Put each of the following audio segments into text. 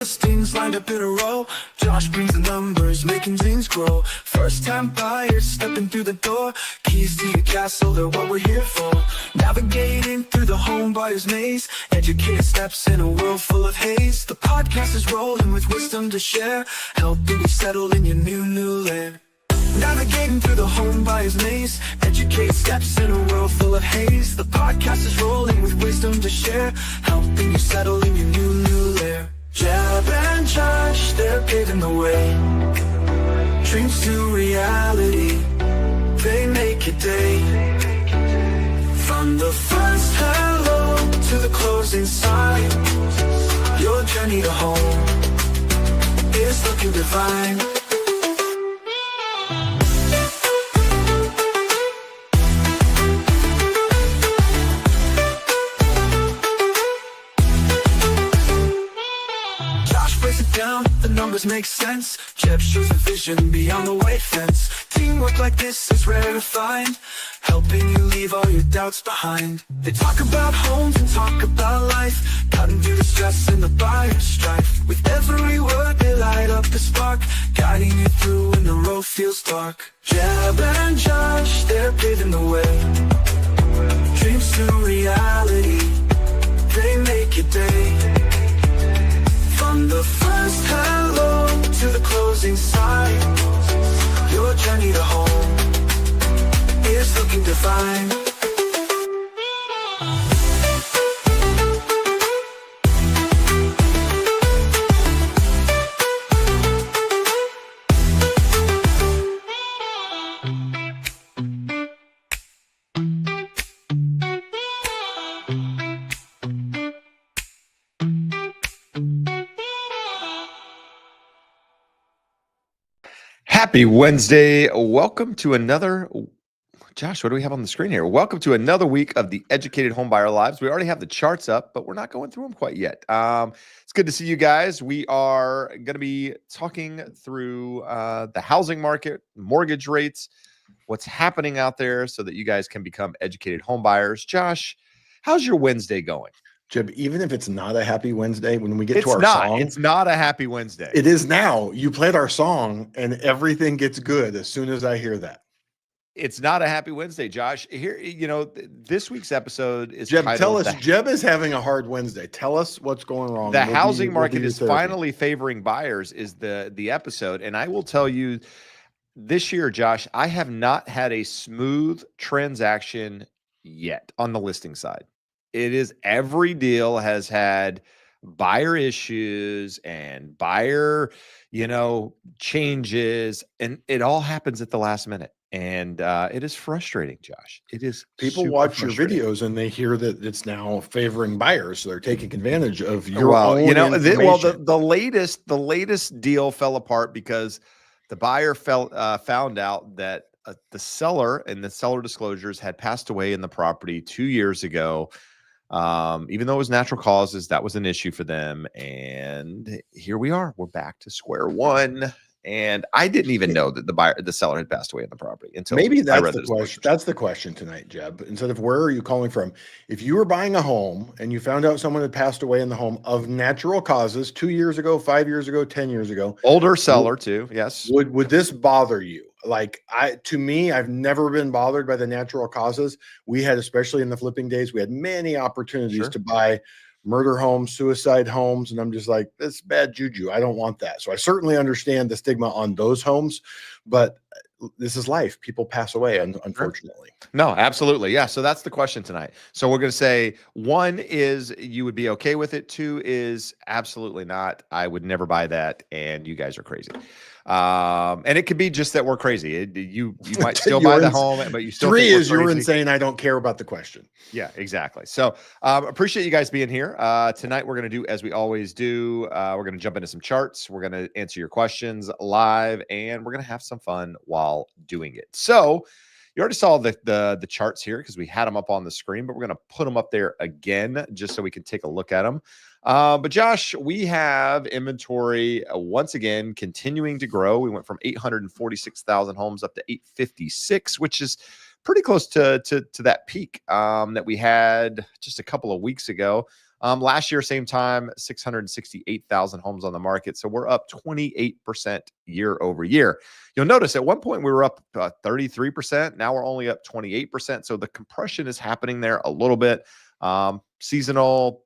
Listings lined up in a row. Josh brings the numbers, making dreams grow. First-time buyers stepping through the door. Keys to your castle, they're what we're here for. Navigating through the home buyer's maze. Educated steps in a world full of haze. The podcast is rolling with wisdom to share, helping you settle in your new lair. Navigating through the home buyer's maze. Educated steps in a world full of haze. The podcast is rolling with wisdom to share, helping you settle in your new lair. Jeb and Josh, they're paving the way. Dreams to reality, they make it day. From the first hello to the closing sign, your journey to home is looking divine. Down, the numbers make sense. Jeb shows the vision beyond the white fence. Teamwork like this is rare to find, helping you leave all your doubts behind. They talk about homes and talk about life, cutting through the stress and the buyer's strife. With every word they light up the spark, guiding you through when the road feels dark. Jeb and Josh, they're paving the way. Dreams to reality, they make it day. From the first hello to the closing sign, your journey to home is looking divine. Happy Wednesday. Welcome to another, Josh, what do we have on the screen here? Welcome to another week of the Educated Homebuyer Lives. We already have the charts up, but we're not going through them quite yet. It's good to see you guys. We are going to be talking through the housing market, mortgage rates, what's happening out there so that you guys can become educated homebuyers. Josh, how's your Wednesday going? Jeb, even if it's not a happy Wednesday, when we get to our song, it's not a happy Wednesday. It is now. You played our song and everything gets good as soon as I hear that. It's not a happy Wednesday, Josh. Here, this week's episode is Jeb, titled, tell us, Jeb is having a hard Wednesday. Tell us what's going wrong. The housing market is finally favoring buyers is the episode. And I will tell you this year, Josh, I have not had a smooth transaction yet on the listing side. It is every deal has had buyer issues and buyer, changes, and it all happens at the last minute. And it is frustrating, Josh. It is. People watch your videos and they hear that it's now favoring buyers, so they're taking advantage of your own information. The latest deal fell apart because the buyer found out that the seller and the seller disclosures had passed away in the property 2 years ago. Even though it was natural causes, that was an issue for them. And here we are. We're back to square one. And I didn't even know that the seller had passed away in the property until maybe that's the question. That's the question tonight, Jeb. Instead of where are you calling from? If you were buying a home and you found out someone had passed away in the home of natural causes 2 years ago, 5 years ago, 10 years ago, older seller too. Yes. Would this bother you? To me, I've never been bothered by the natural causes. We had, especially in the flipping days, we had many opportunities to buy murder homes, suicide homes. And I'm just like, that's bad juju. I don't want that. So I certainly understand the stigma on those homes, but this is life. People pass away, unfortunately. No, absolutely. Yeah. So that's the question tonight. So we're going to say 1 is you would be okay with it. 2 is absolutely not. I would never buy that. And you guys are crazy. And it could be just that we're crazy. You might still buy the home, but you still 3 think is you're insane. I don't care about the question. Yeah, exactly. So appreciate you guys being here. Tonight we're going to do as we always do. We're going to jump into some charts. We're going to answer your questions live, and we're going to have some fun while doing it. So you already saw the charts here because we had them up on the screen, but we're going to put them up there again just so we can take a look at them. But Josh, we have inventory once again continuing to grow. We went from 846,000 homes up to 856, which is pretty close to that peak that we had just a couple of weeks ago. Last year, same time, 668,000 homes on the market. So we're up 28% year over year. You'll notice at one point we were up 33%. Now we're only up 28%. So the compression is happening there a little bit. Seasonal,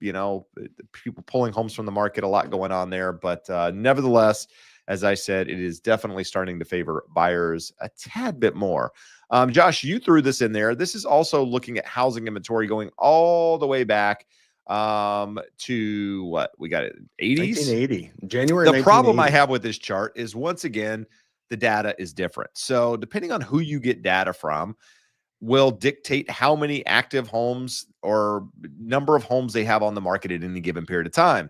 people pulling homes from the market, a lot going on there. But nevertheless, as I said, it is definitely starting to favor buyers a tad bit more. Josh, you threw this in there. This is also looking at housing inventory going all the way back to what we got it 80s 1980 January. The problem I have with this chart is, once again, the data is different. So depending on who you get data from will dictate how many active homes or number of homes they have on the market at any given period of time.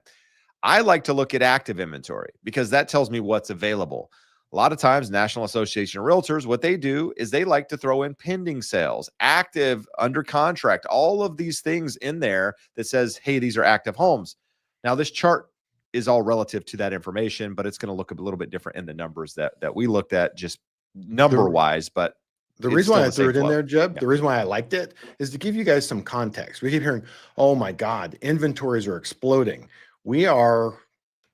I like to look at active inventory because that tells me what's available. A lot of times, National Association of Realtors, what they do is they like to throw in pending sales, active, under contract, all of these things in there that says, hey, these are active homes. Now, this chart is all relative to that information, but it's going to look a little bit different in the numbers that we looked at, just number-wise. But the reason why I threw it in there, Jeb, yeah. The reason why I liked it is to give you guys some context. We keep hearing, oh my God, inventories are exploding. We are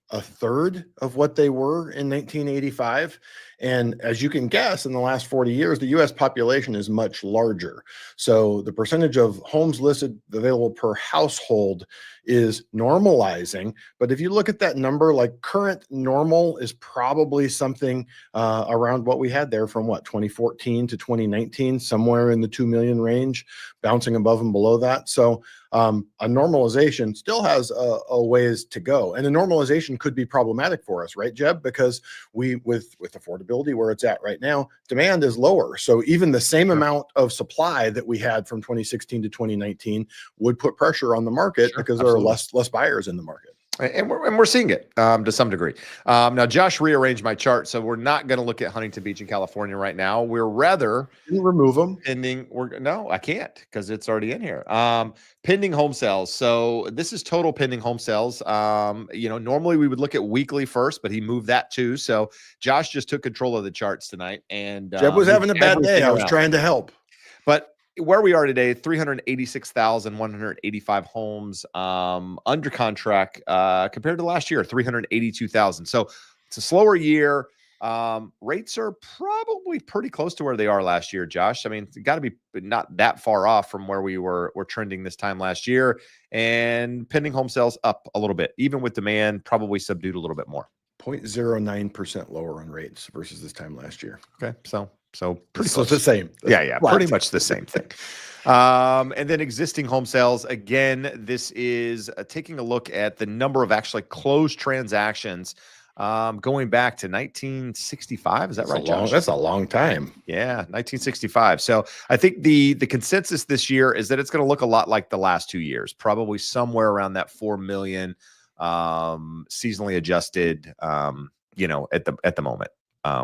a third of what they were in 1985. And as you can guess, in the last 40 years, the US population is much larger. So the percentage of homes listed available per household is normalizing. But if you look at that number, like current normal is probably something around what we had there from 2014 to 2019, somewhere in the 2 million range, bouncing above and below that. So a normalization still has a ways to go. And the normalization could be problematic for us, right, Jeb? Because with affordability where it's at right now, demand is lower. So even the same amount of supply that we had from 2016 to 2019 would put pressure on the market because there are less buyers in the market. And we're seeing it to some degree. Now, Josh rearranged my chart, so we're not going to look at Huntington Beach in California right now. We're rather remove them. No, I can't because it's already in here. Pending home sales. So this is total pending home sales. Normally we would look at weekly first, but he moved that too. So Josh just took control of the charts tonight, and Jeb was having a bad day. I was trying to help, but where we are today, 386,185 homes under contract compared to last year, 382,000. So it's a slower year. Rates are probably pretty close to where they are last year, Josh. I mean, it's got to be not that far off from where we were trending this time last year. And pending home sales up a little bit, even with demand probably subdued a little bit more. 0.09% lower on rates versus this time last year. Okay, so pretty close. It's the same. Yeah, pretty much the same thing. And then existing home sales. Again, this is taking a look at the number of actually closed transactions going back to 1965. Is that right, Josh? That's a long time. Yeah, 1965. So I think the consensus this year is that it's going to look a lot like the last 2 years, probably somewhere around that 4 million seasonally adjusted, at the moment.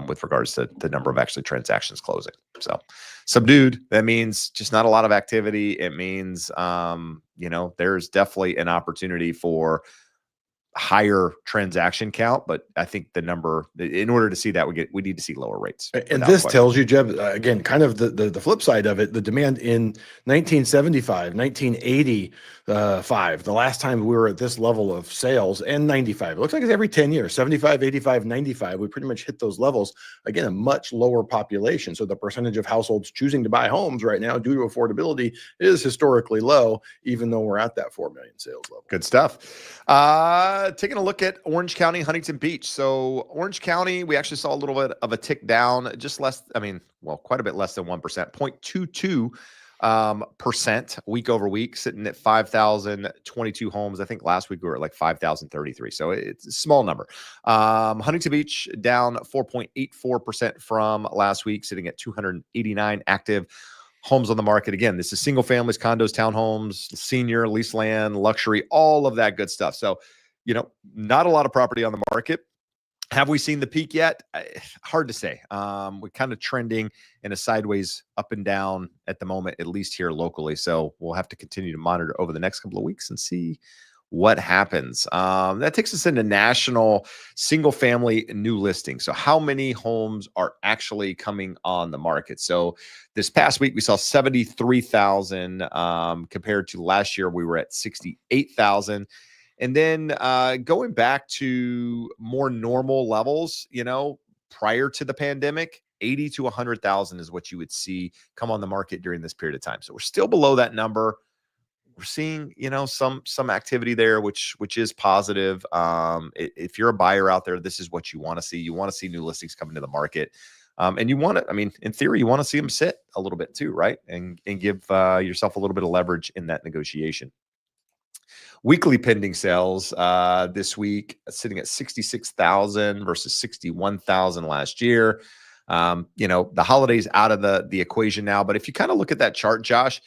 With regards to the number of actually transactions closing. So subdued, that means just not a lot of activity. It means, there's definitely an opportunity for higher transaction count, but I think the number, in order to see that, we need to see lower rates. And this tells you, Jeb, again, kind of the flip side of it, the demand in 1975, 1985, the last time we were at this level of sales, and 95. It looks like it's every 10 years, 75, 85, 95. We pretty much hit those levels. Again, a much lower population. So the percentage of households choosing to buy homes right now due to affordability is historically low, even though we're at that 4 million sales level. Good stuff. Taking a look at Orange County, Huntington Beach. So Orange County, we actually saw a little bit of a tick down, just less, quite a bit less than 1%, 0.22% week over week, sitting at 5,022 homes. I think last week we were at like 5,033. So it's a small number. Huntington Beach down 4.84% from last week, sitting at 289 active homes on the market. Again, this is single families, condos, townhomes, senior, lease land, luxury, all of that good stuff. So, not a lot of property on the market. Have we seen the peak yet? Hard to say. We're kind of trending in a sideways up and down at the moment, at least here locally. So we'll have to continue to monitor over the next couple of weeks and see what happens? That takes us into national single family new listings. So how many homes are actually coming on the market? So this past week we saw 73,000 compared to last year we were at 68,000. And then going back to more normal levels, prior to the pandemic, 80 to 100,000 is what you would see come on the market during this period of time. So we're still below that number. We're seeing, some activity there, which is positive. If you're a buyer out there, this is what you want to see. You want to see new listings coming to the market. And you want to, in theory, you want to see them sit a little bit too, right? And give yourself a little bit of leverage in that negotiation. Weekly pending sales this week sitting at 66,000 versus 61,000 last year. The holidays out of the equation now, but if you kind of look at that chart, Josh,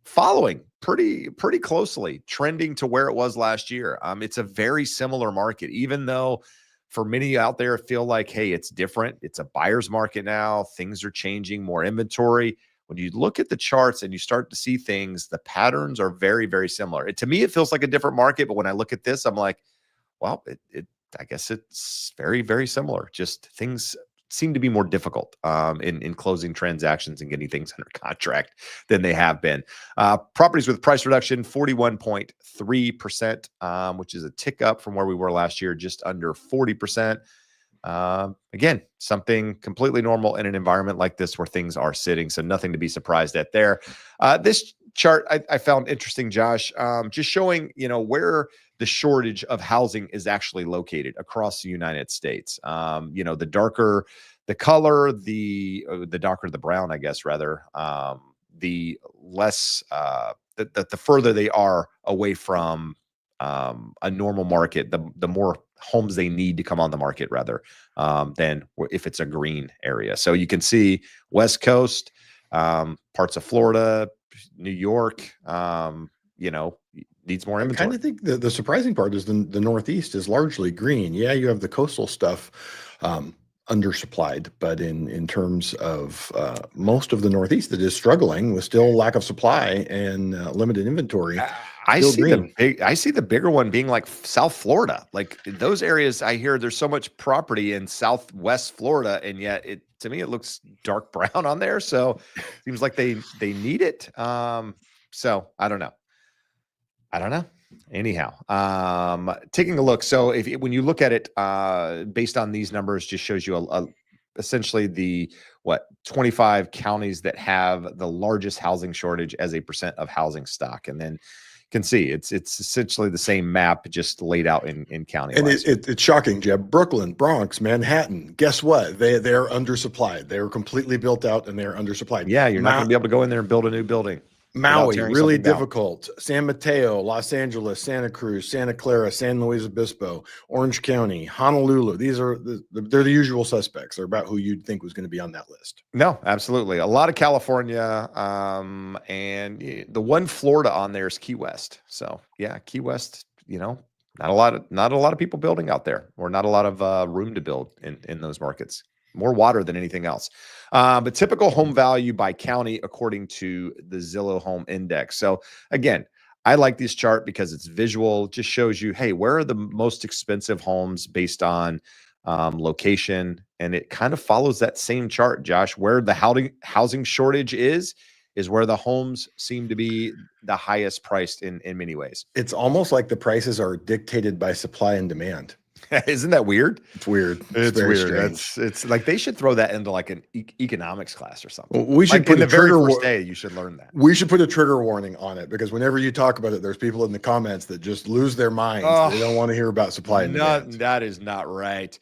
following pretty closely, trending to where it was last year. It's a very similar market, even though for many out there feel like, hey, it's different. It's a buyer's market now. Things are changing, more inventory. When you look at the charts and you start to see things, the patterns are very, very similar. To me, it feels like a different market, but when I look at this, I'm like, well, I guess it's very, very similar. Just things seem to be more difficult in closing transactions and getting things under contract than they have been. Properties with price reduction, 41.3%, which is a tick up from where we were last year, just under 40%. Again, something completely normal in an environment like this where things are sitting. So nothing to be surprised at there. This chart I found interesting, Josh, just showing, where the shortage of housing is actually located across the United States. The darker the color, the darker the brown, I guess, rather, the less, the further they are away from a normal market, the more homes they need to come on the market, rather, than if it's a green area. So you can see West Coast, parts of Florida, New York, needs more inventory. I kind of think the surprising part is the Northeast is largely green. Yeah, you have the coastal stuff undersupplied, but in terms of most of the Northeast that is struggling with still lack of supply and limited inventory. I see the bigger one being like South Florida. Like those areas, I hear there's so much property in Southwest Florida, and yet to me it looks dark brown on there. So it seems like they need it. So I don't know. Anyhow, taking a look. So when you look at it based on these numbers, just shows you essentially the 25 counties that have the largest housing shortage as a percent of housing stock, and then can see it's essentially the same map just laid out in county. And it's shocking, Jeb. Brooklyn, Bronx, Manhattan. Guess what? They're undersupplied. They're completely built out and they're undersupplied. Yeah, you're not going to be able to go in there and build a new building. Maui, really difficult. San Mateo, Los Angeles, Santa Cruz, Santa Clara, San Luis Obispo, Orange County, Honolulu. These are they're the usual suspects. They're about who you'd think was going to be on that list. No, absolutely. A lot of California, and the one Florida on there is Key West. So yeah, Key West. Not a lot of people building out there, or not a lot of room to build in those markets. More water than anything else. But typical home value by county according to the Zillow Home Index. So again, I like this chart because it's visual. Just shows you, hey, where are the most expensive homes based on location, and it kind of follows that same chart, Josh. Where the housing shortage is where the homes seem to be the highest priced in many ways. It's almost like the prices are dictated by supply and demand. Isn't that weird? It's weird. It's weird. It's like they should throw that into like an economics class or something. Well, we should put in the very first day. You should learn that. We should put a trigger warning on it, because whenever you talk about it, there's people in the comments that just lose their minds. Oh, they don't want to hear about supply and demand. That is not right.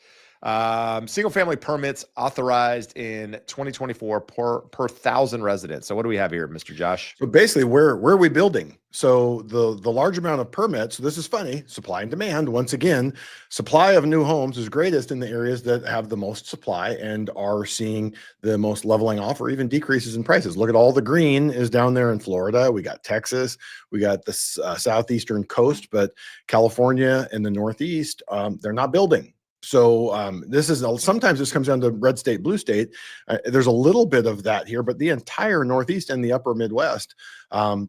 Single family permits authorized in 2024 per 1,000 residents. So what do we have here, Mr. Josh? So basically, where are we building? So the large amount of permits, so this is funny, supply and demand. Once again, supply of new homes is greatest in the areas that have the most supply and are seeing the most leveling off or even decreases in prices. Look at all the green is down there in Florida. We got Texas, we got the southeastern coast, but California and the Northeast, they're not building. So sometimes this comes down to red state, blue state. There's a little bit of that here, but the entire Northeast and the upper Midwest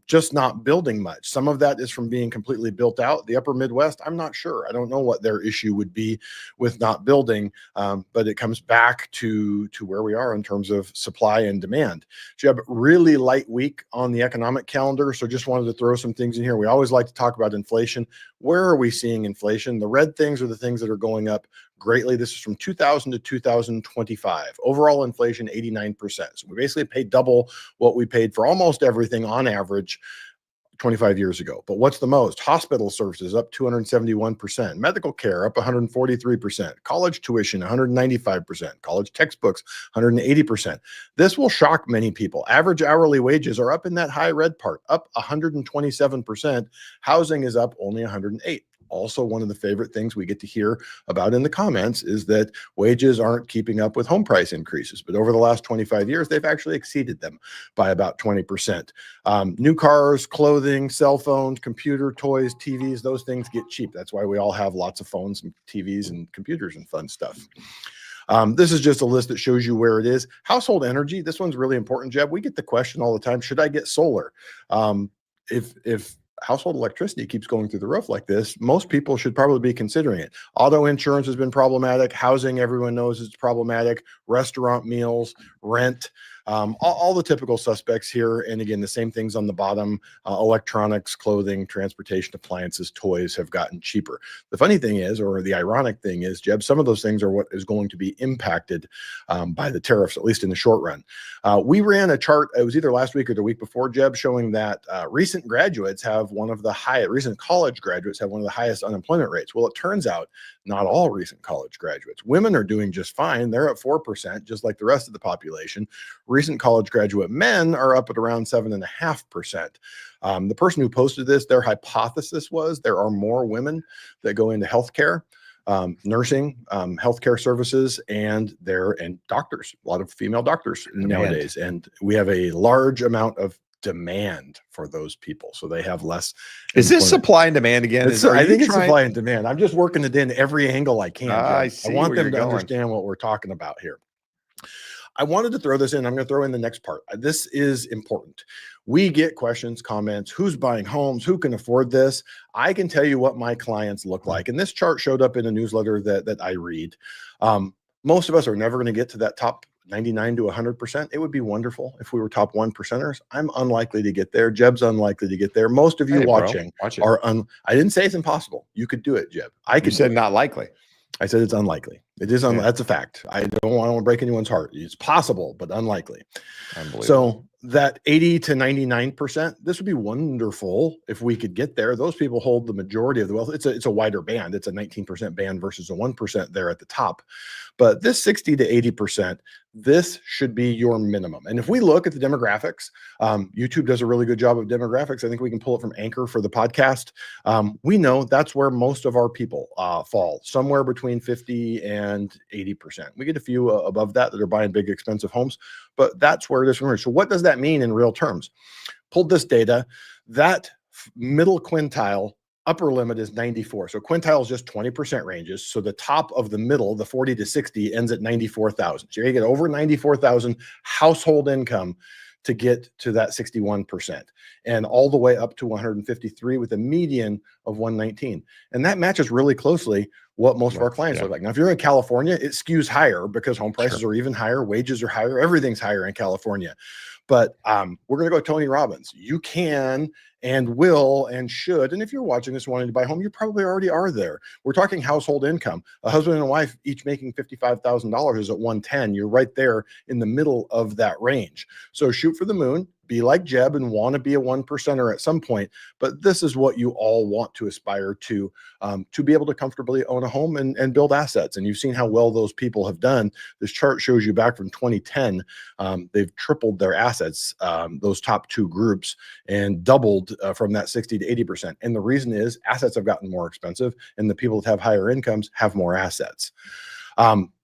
just not building much. Some of that is from being completely built out. The upper Midwest, I'm not sure. I don't know what their issue would be with not building, but it comes back to where we are in terms of supply and demand. Jeb, really light week on the economic calendar, so just wanted to throw some things in here. We always like to talk about inflation. Where are we seeing inflation? The red things are the things that are going up greatly. This is from 2000 to 2025. Overall inflation, 89%. So we basically paid double what we paid for almost everything on average 25 years ago. But what's the most? Hospital services up 271%, medical care up 143%, college tuition 195%, college textbooks 180%. This will shock many people. Average hourly wages are up in that high red part, up 127%. Housing is up only 108%. Also, one of the favorite things we get to hear about in the comments is that wages aren't keeping up with home price increases. But over the last 25 years, they've actually exceeded them by about 20%. New cars, clothing, cell phones, computer, toys, TVs, those things get cheap. That's why we all have lots of phones and TVs and computers and fun stuff. This is just a list that shows you where it is. Household energy, this one's really important, Jeb. We get the question all the time, should I get solar? If household electricity keeps going through the roof like this, most people should probably be considering it. Auto insurance has been problematic. Housing, everyone knows it's problematic. Restaurant meals, rent, all the typical suspects here. And again, the same things on the bottom, electronics, clothing, transportation, appliances, toys have gotten cheaper. The funny thing is, or the ironic thing is, Jeb, some of those things are what is going to be impacted by the tariffs, at least in the short run. We ran a chart, it was either last week or the week before, Jeb, showing that recent graduates have one of the highest, recent college graduates have one of the highest unemployment rates. Well, it turns out not all recent college graduates. Women are doing just fine. They're at 4%, just like the rest of the population. Recent college graduate men are up at around 7.5%. The person who posted this, their hypothesis was there are more women that go into healthcare, nursing, healthcare services, and doctors, a lot of female doctors nowadays. And we have a large amount of demand for those people, so they have less. Is this supply and demand again? I think it's supply and demand. I'm just working it in every angle I can. I want them to understand what we're talking about here. I wanted to throw this in. I'm going to throw in the next part. This is important. We get questions, comments, who's buying homes, who can afford this? I can tell you what my clients look like. And this chart showed up in a newsletter that I read. Most of us are never going to get to that top 99 to 100%. It would be wonderful if we were top 1%ers. I'm unlikely to get there. Jeb's unlikely to get there. Most of you watching are I didn't say it's impossible. You could do it, Jeb. You said not likely. I said it's unlikely. It is that's a fact. I don't want to break anyone's heart. It's possible, but unlikely. So that 80 to 99%, this would be wonderful if we could get there. Those people hold the majority of the wealth. It's a wider band. It's a 19% band versus a 1% there at the top. But this 60 to 80%, this should be your minimum. And if we look at the demographics, YouTube does a really good job of demographics. I think we can pull it from Anchor for the podcast. We know that's where most of our people fall, somewhere between 50 and 80%. We get a few above that are buying big, expensive homes, but that's where it is. So what does that mean in real terms? Pulled this data, that middle quintile upper limit is 94. So quintile is just 20% ranges. So the top of the middle, the 40 to 60, ends at 94,000. So you're gonna get over 94,000 household income to get to that 61%, and all the way up to 153 with a median of 119. And that matches really closely what most of our clients look like. Now, if you're in California, it skews higher because home prices are even higher, wages are higher, everything's higher in California. But we're going to go Tony Robbins. You can and will and should. And if you're watching this wanting to buy a home, you probably already are there. We're talking household income. A husband and a wife each making $55,000 is at 110. You're right there in the middle of that range. So shoot for the moon. Be like Jeb and want to be a 1%er at some point, but this is what you all want to aspire to be able to comfortably own a home and build assets. And you've seen how well those people have done. This chart shows you back from 2010, they've tripled their assets, those top two groups, and doubled from that 60 to 80%. And the reason is assets have gotten more expensive, and the people that have higher incomes have more assets.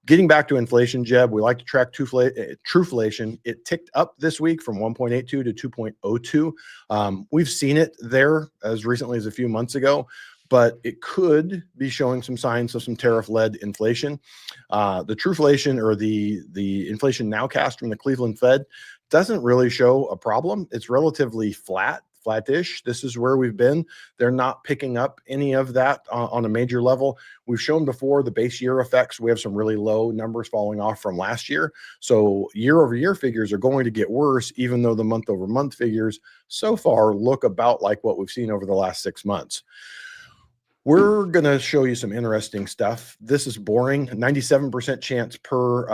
Getting back to inflation, Jeb, we like to track trueflation. It ticked up this week from 1.82 to 2.02. We've seen it there as recently as a few months ago, but it could be showing some signs of some tariff-led inflation. The trueflation, or the inflation nowcast from the Cleveland Fed, doesn't really show a problem. It's relatively flattish. This is where we've been. They're not picking up any of that on a major level. We've shown before the base year effects. We have some really low numbers falling off from last year. So year over year figures are going to get worse, even though the month over month figures so far look about like what we've seen over the last 6 months. We're going to show you some interesting stuff. This is boring. 97% chance per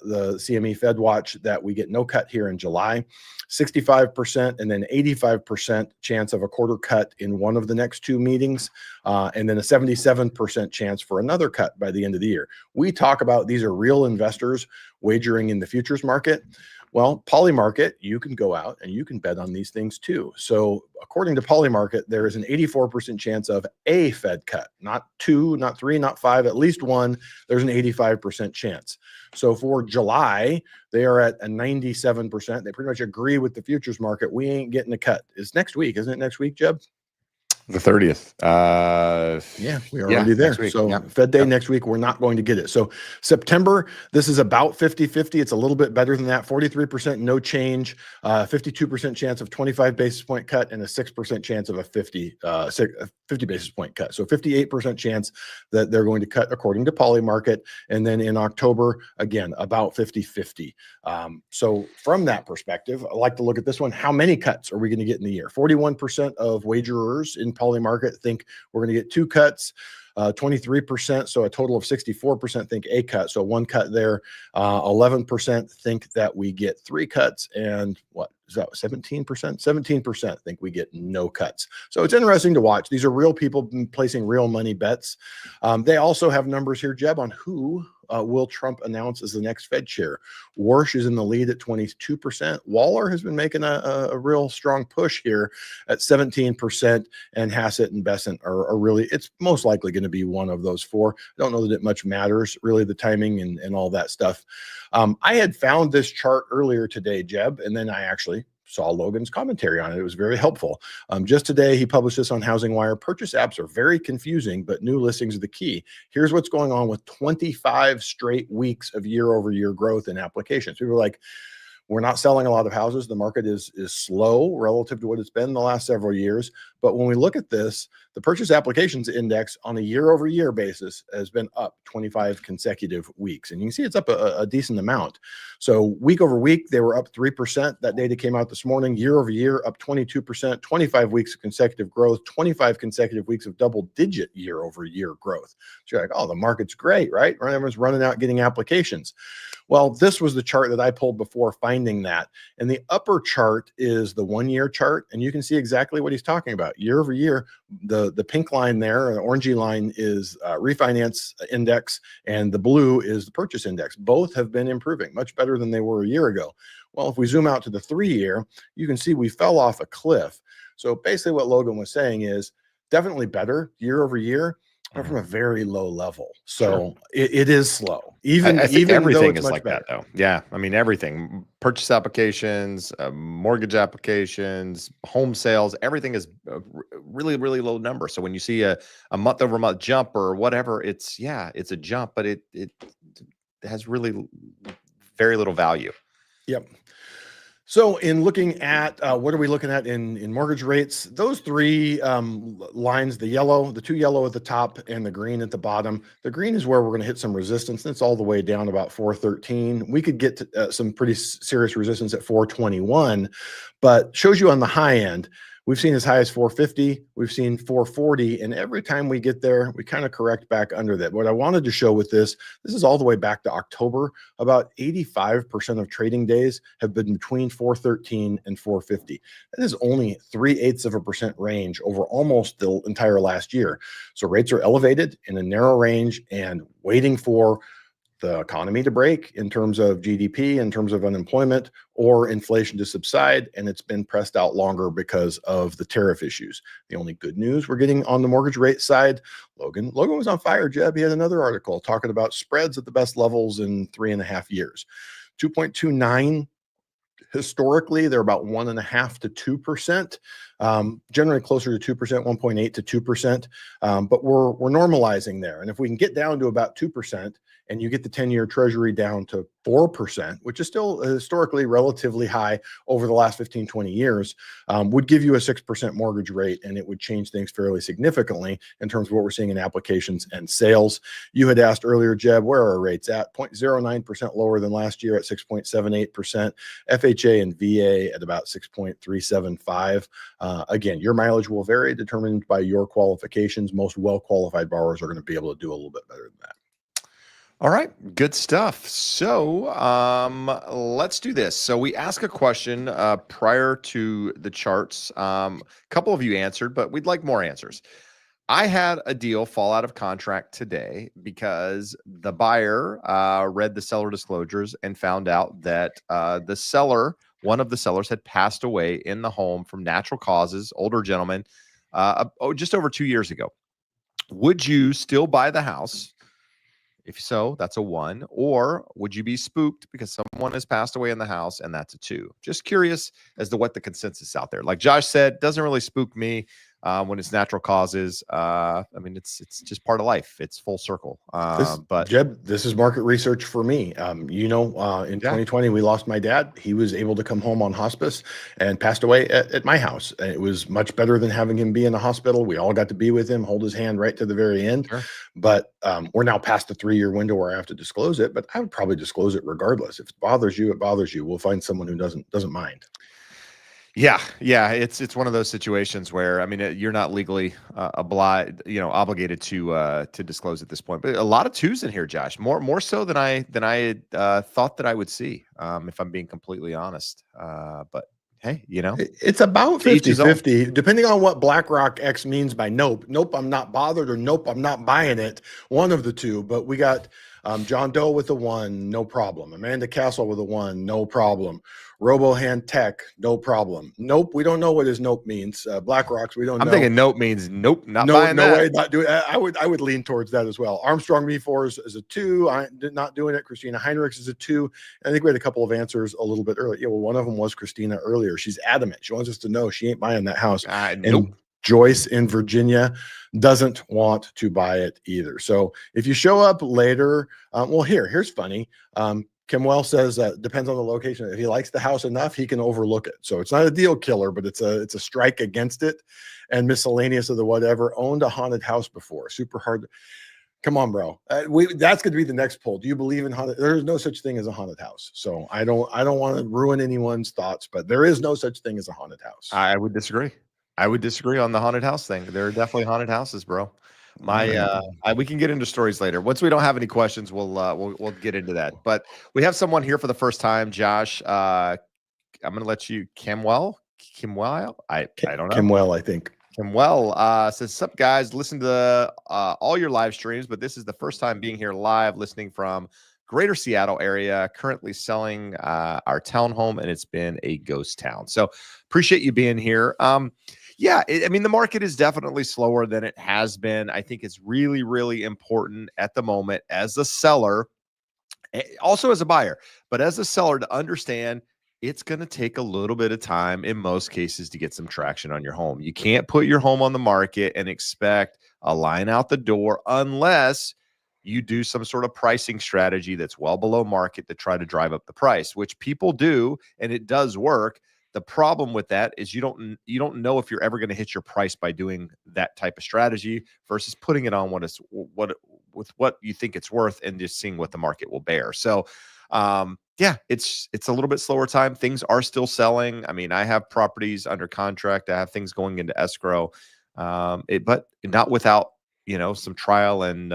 the CME FedWatch that we get no cut here in July, 65%, and then 85% chance of a quarter cut in one of the next 2 meetings, and then a 77% chance for another cut by the end of the year. We talk about these are real investors wagering in the futures market. Well, Polymarket, you can go out and you can bet on these things too. So according to Polymarket, there is an 84% chance of a Fed cut, not 2, not 3, not 5, at least 1. There's an 85% chance. So for July, they are at a 97%. They pretty much agree with the futures market. We ain't getting a cut. It's next week, isn't it? Next week, Jeb? The 30th. Yeah, we are already there. So yeah. Fed Day next week, we're not going to get it. So September, this is about 50-50. It's a little bit better than that. 43% no change, 52% chance of 25 basis point cut, and a 6% chance of a 50 basis point cut. So 58% chance that they're going to cut according to Polymarket. And then in October, again, about 50-50. So from that perspective, I like to look at this one. How many cuts are we going to get in the year? 41% of wagerers in Polymarket think we're going to get 2 cuts. 23%, so a total of 64% think a cut, so 1 cut there. 11% think that we get 3 cuts, and what is that, 17%? 17% think we get no cuts. So it's interesting to watch. These are real people placing real money bets. They also have numbers here, Jeb, on who will Trump announce as the next Fed chair. Warsh is in the lead at 22%. Waller has been making a real strong push here at 17%, and Hassett and Bessent are really, it's most likely going to be one of those 4. I don't know that it much matters, really, the timing and all that stuff. I had found this chart earlier today, Jeb, and then I actually saw Logan's commentary on it. It was very helpful. Just today, he published this on Housing Wire. Purchase apps are very confusing, but new listings are the key. Here's what's going on with 25 straight weeks of year-over-year growth in applications. People are like, we're not selling a lot of houses. The market is slow relative to what it's been the last several years. But when we look at this, the purchase applications index on a year-over-year basis has been up 25 consecutive weeks. And you can see it's up a decent amount. So week over week, they were up 3%. That data came out this morning. Year-over-year, up 22%, 25 weeks of consecutive growth, 25 consecutive weeks of double-digit year-over-year growth. So you're like, oh, the market's great, right? Everyone's running out getting applications. Well, this was the chart that I pulled before finding that. And the upper chart is the 1-year chart. And you can see exactly what he's talking about. Year over year, the pink line there, the orangey line is refinance index, and the blue is the purchase index. Both have been improving much better than they were a year ago. Well, if we zoom out to the 3-year, you can see we fell off a cliff. So basically what Logan was saying is definitely better year over year, but from a very low level. So it is slow. I think everything is like that, though. Yeah. I mean, everything, purchase applications, mortgage applications, home sales, everything is a really, really low number. So when you see a month over month jump or whatever, it's a jump, but it has really very little value. Yep. So in looking at what are we looking at in mortgage rates, those 3 lines, the yellow, the 2 yellow at the top and the green at the bottom, the green is where we're going to hit some resistance. And it's all the way down about 413. We could get to, some pretty serious resistance at 421, but shows you on the high end. We've seen as high as 450, we've seen 440, and every time we get there, we kind of correct back under that. What I wanted to show with this is all the way back to October. About 85% of trading days have been between 413 and 450. That is only 0.3% range over almost the entire last year. So rates are elevated in a narrow range and waiting for the economy to break in terms of GDP, in terms of unemployment, or inflation to subside, and it's been pressed out longer because of the tariff issues. The only good news we're getting on the mortgage rate side, Logan was on fire, Jeb. He had another article talking about spreads at the best levels in 3.5 years. 2.29. Historically, they're about 1.5% to 2%. generally closer to 2%, 1.8 to 2%. But we're normalizing there. And if we can get down to about 2%, and you get the 10-year treasury down to 4%, which is still historically relatively high over the last 15, 20 years, would give you a 6% mortgage rate, and it would change things fairly significantly in terms of what we're seeing in applications and sales. You had asked earlier, Jeb, where are our rates at? 0.09% lower than last year at 6.78%. FHA and VA at about 6.375. Again, your mileage will vary, determined by your qualifications. Most well-qualified borrowers are going to be able to do a little bit better than that. All right, good stuff. So let's do this. So we asked a question prior to the charts. A couple of you answered, but we'd like more answers. I had a deal fall out of contract today because the buyer read the seller disclosures and found out that one of the sellers had passed away in the home from natural causes, older gentleman, just over 2 years ago. Would you still buy the house? If so, that's a 1. Or would you be spooked because someone has passed away in the house, and that's a 2? Just curious as to what the consensus out there. Like Josh said, doesn't really spook me when it's natural causes. I mean, it's just part of life. It's full circle. But Jeb, this is market research for me. In 2020, we lost my dad. He was able to come home on hospice and passed away at my house. And it was much better than having him be in the hospital. We all got to be with him, hold his hand right to the very end. Sure. But we're now past the 3-year window where I have to disclose it. But I would probably disclose it regardless. If it bothers you, it bothers you. We'll find someone who doesn't mind. Yeah. It's one of those situations where, I mean, you're not legally obligated to disclose at this point. But a lot of 2s in here, Josh. More so than I thought that I would see, if I'm being completely honest. But hey, it's about 50-50, depending on what BlackRock X means by nope. Nope, I'm not bothered, or nope, I'm not buying it. One of the two. But we got John Doe with a 1, no problem. Amanda Castle with a 1, no problem. RoboHand Tech, no problem. Nope, we don't know what his nope means. BlackRock's, we don't know. I'm thinking nope means nope, not no, buying no that. way, not doing. I would lean towards that as well. Armstrong Me4 is a 2. I did not doing it. Christina Heinrichs is a 2. I think we had a couple of answers a little bit earlier. Yeah, well, one of them was Christina earlier. She's adamant. She wants us to know she ain't buying that house. Nope. And Joyce in Virginia doesn't want to buy it either. So if you show up later, here's funny. Kimwell says depends on the location. If he likes the house enough, he can overlook it. So it's not a deal killer, but it's a strike against it. And miscellaneous of the whatever. Owned a haunted house before. Super hard. Come on, bro. That's going to be the next poll. Do you believe in haunted? There's no such thing as a haunted house. So I don't want to ruin anyone's thoughts, but there is no such thing as a haunted house. I would disagree. I would disagree on the haunted house thing. There are definitely haunted houses, bro. We can get into stories later. Once we don't have any questions, we'll get into that. But we have someone here for the first time, Josh. I'm going to let you, Kimwell. I don't know. Kimwell, I think. Kimwell says, "Sup guys, listen to all your live streams, but this is the first time being here live, listening from Greater Seattle area, currently selling our townhome, and it's been a ghost town. So appreciate you being here." I mean, the market is definitely slower than it has been. I think it's really, really important at the moment as a seller, also as a buyer, but as a seller to understand it's going to take a little bit of time in most cases to get some traction on your home. You can't put your home on the market and expect a line out the door unless you do some sort of pricing strategy that's well below market to try to drive up the price, which people do, and it does work. The problem with that is you don't know if you're ever going to hit your price by doing that type of strategy versus putting it on what you think it's worth and just seeing what the market will bear. So it's a little bit slower time. Things are still selling. I mean, I have properties under contract. I have things going into escrow, but not without some trial and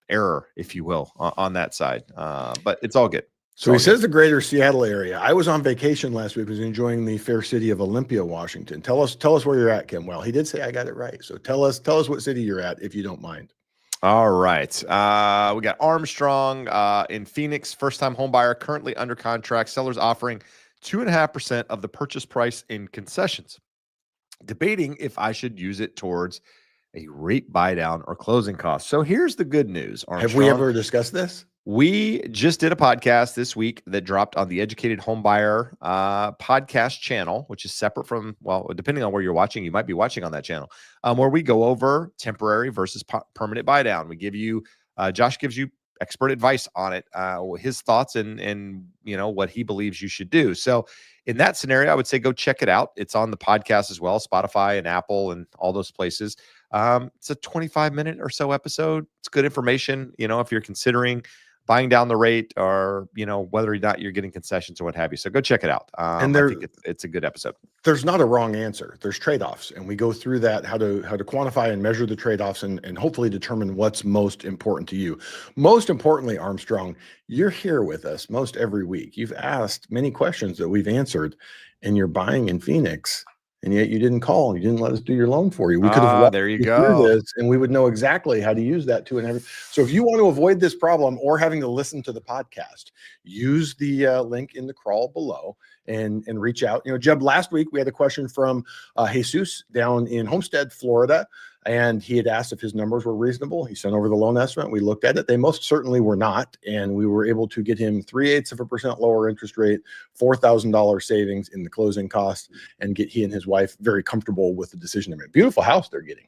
error, if you will, on that side. But it's all good. So he says the Greater Seattle area. I was on vacation last week. Was enjoying the fair city of Olympia, Washington. Tell us where you're at, Kim. Well, he did say I got it right. So tell us what city you're at, if you don't mind. All right. We got Armstrong in Phoenix, first-time home buyer, currently under contract. Sellers offering 2.5% of the purchase price in concessions. Debating if I should use it towards a rate buy down or closing costs. So here's the good news, Armstrong. Have we ever discussed this? We just did a podcast this week that dropped on the Educated HomeBuyer podcast channel, which is separate from, well, depending on where you're watching, you might be watching on that channel, where we go over temporary versus permanent buy down. We give you, Josh gives you expert advice on it, his thoughts and what he believes you should do. So in that scenario, I would say go check it out. It's on the podcast as well, Spotify and Apple and all those places. It's a 25-minute or so episode. It's good information, if you're considering buying down the rate or, whether or not you're getting concessions or what have you. So go check it out. And I think it's a good episode. There's not a wrong answer. There's trade-offs. And we go through that, how to quantify and measure the trade-offs and hopefully determine what's most important to you. Most importantly, Armstrong, you're here with us most every week. You've asked many questions that we've answered, and you're buying in Phoenix. And yet you didn't call. You didn't let us do your loan for you. We could have walked there you through go. this, and we would know exactly how to use that to and every. So if you want to avoid this problem or having to listen to the podcast, use the link in the crawl below and reach out. Jeb, last week we had a question from Jesus down in Homestead, Florida, and he had asked if his numbers were reasonable. He sent over the loan estimate. We looked at it. They most certainly were not, and we were able to get him 0.3% lower interest rate, $4,000 savings in the closing costs, and get he and his wife very comfortable with the decision they made. Beautiful house they're getting.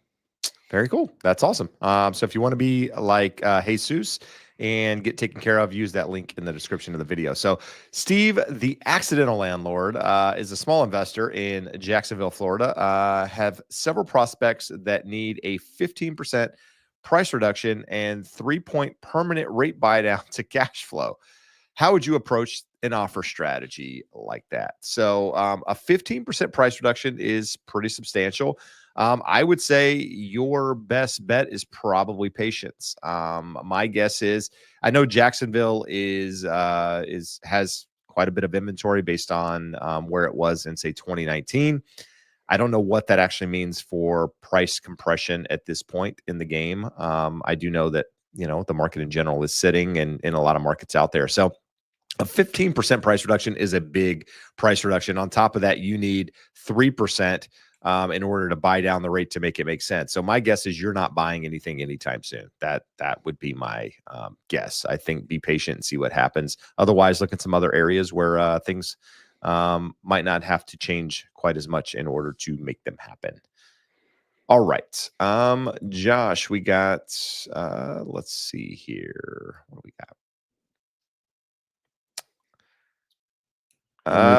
Very cool. That's awesome. So if you want to be like Jesus and get taken care of, use that link in the description of the video. So Steve, the accidental landlord, is a small investor in Jacksonville, Florida, have several prospects that need a 15% price reduction and 3-point permanent rate buy down to cash flow. How would you approach an offer strategy like that? So a 15% price reduction is pretty substantial. I would say your best bet is probably patience. My guess is, I know Jacksonville has quite a bit of inventory based on where it was in, say, 2019. I don't know what that actually means for price compression at this point in the game. I do know that the market in general is sitting in a lot of markets out there. So a 15% price reduction is a big price reduction. On top of that, you need 3% in order to buy down the rate to make it make sense. So my guess is you're not buying anything anytime soon. That would be my guess. I think be patient and see what happens. Otherwise, look at some other areas where things might not have to change quite as much in order to make them happen. All right. Josh, we got, let's see here. What do we got?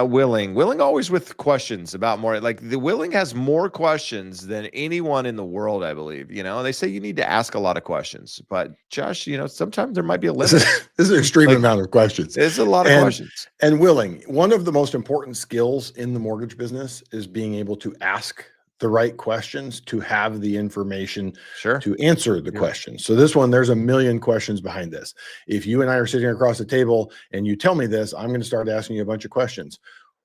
Willing always with questions about more, like the Willing has more questions than anyone in the world, I believe. They say you need to ask a lot of questions, but Josh, sometimes there might be a limit. This is an extreme amount of questions. It's a lot of questions. And Willing, one of the most important skills in the mortgage business is being able to ask the right questions, to have the information to answer the questions. So this one, there's a million questions behind this. If you and I are sitting across the table and you tell me this, I'm going to start asking you a bunch of questions.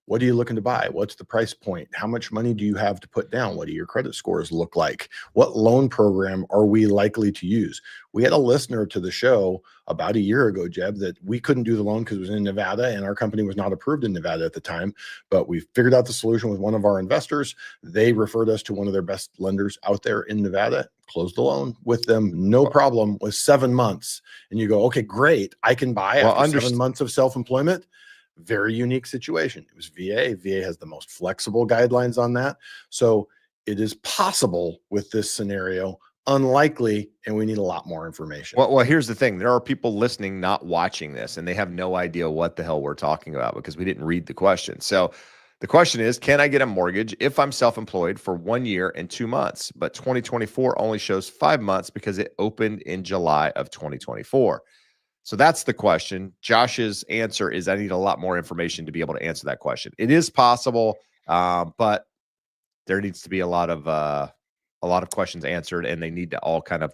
What are you looking to buy? What's the price point? How much money do you have to put down? What do your credit scores look like? What loan program are we likely to use? We had a listener to the show about a year ago, Jeb, that we couldn't do the loan because it was in Nevada and our company was not approved in Nevada at the time, but we figured out the solution with one of our investors. They referred us to one of their best lenders out there in Nevada, closed the loan with them, no problem, with 7 months. And you go, okay, great. I can buy after 7 months of self-employment. Very unique situation. It was VA. VA has the most flexible guidelines on that. So it is possible with this scenario, unlikely, and we need a lot more information. Well, here's the thing. There are people listening, not watching this, and they have no idea what the hell we're talking about because we didn't read the question. So the question is, can I get a mortgage if I'm self-employed for 1 year and 2 months, but 2024 only shows 5 months because it opened in July of 2024? So that's the question. Josh's answer is I need a lot more information to be able to answer that question. It is possible, but there needs to be a lot of questions answered, and they need to all kind of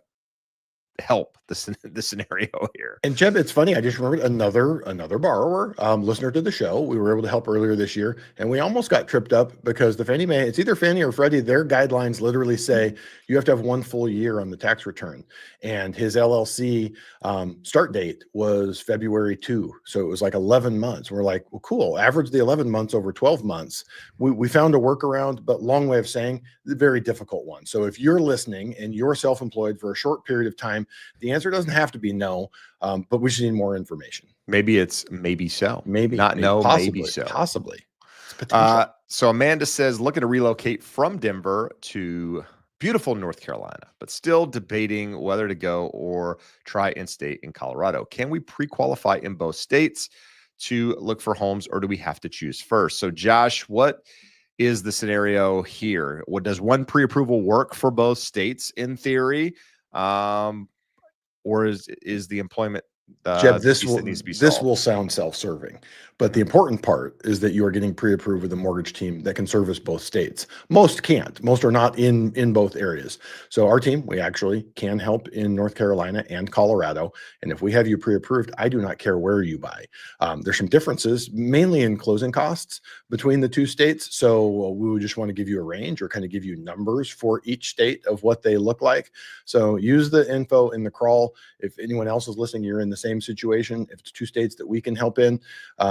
help the scenario here. And Jeb, it's funny. I just remembered another borrower, listener to the show. We were able to help earlier this year, and we almost got tripped up because the Fannie Mae, it's either Fannie or Freddie, their guidelines literally say you have to have 1 full year on the tax return. And his LLC start date was February 2. So it was like 11 months. We're like, well, cool. Average the 11 months over 12 months. We found a workaround, but long way of saying, the very difficult one. So if you're listening and you're self-employed for a short period of time, The answer doesn't have to be no, but we just need more information. Maybe it's maybe so. Maybe, Not no, maybe possibly, so. possibly. It's potential. So Amanda says, looking to relocate from Denver to beautiful North Carolina, but still debating whether to go or try in-state in Colorado. Can we pre-qualify in both states to look for homes, or do we have to choose first? So Josh, what is the scenario here? What does one pre-approval work for both states in theory? Or is the employment Jeb, the piece that needs to be this solved? will sound self-serving, but the important part is that you are getting pre-approved with a mortgage team that can service both states. Most can't. Most are not in both areas. So our team, we actually can help in North Carolina and Colorado. And if we have you pre-approved, I do not care where you buy. There's some differences, mainly in closing costs between the two states. So we would just want to give you a range or kind of give you numbers for each state of what they look like. So use the info in the crawl. If anyone else is listening, you're in the same situation. If it's two states that we can help in,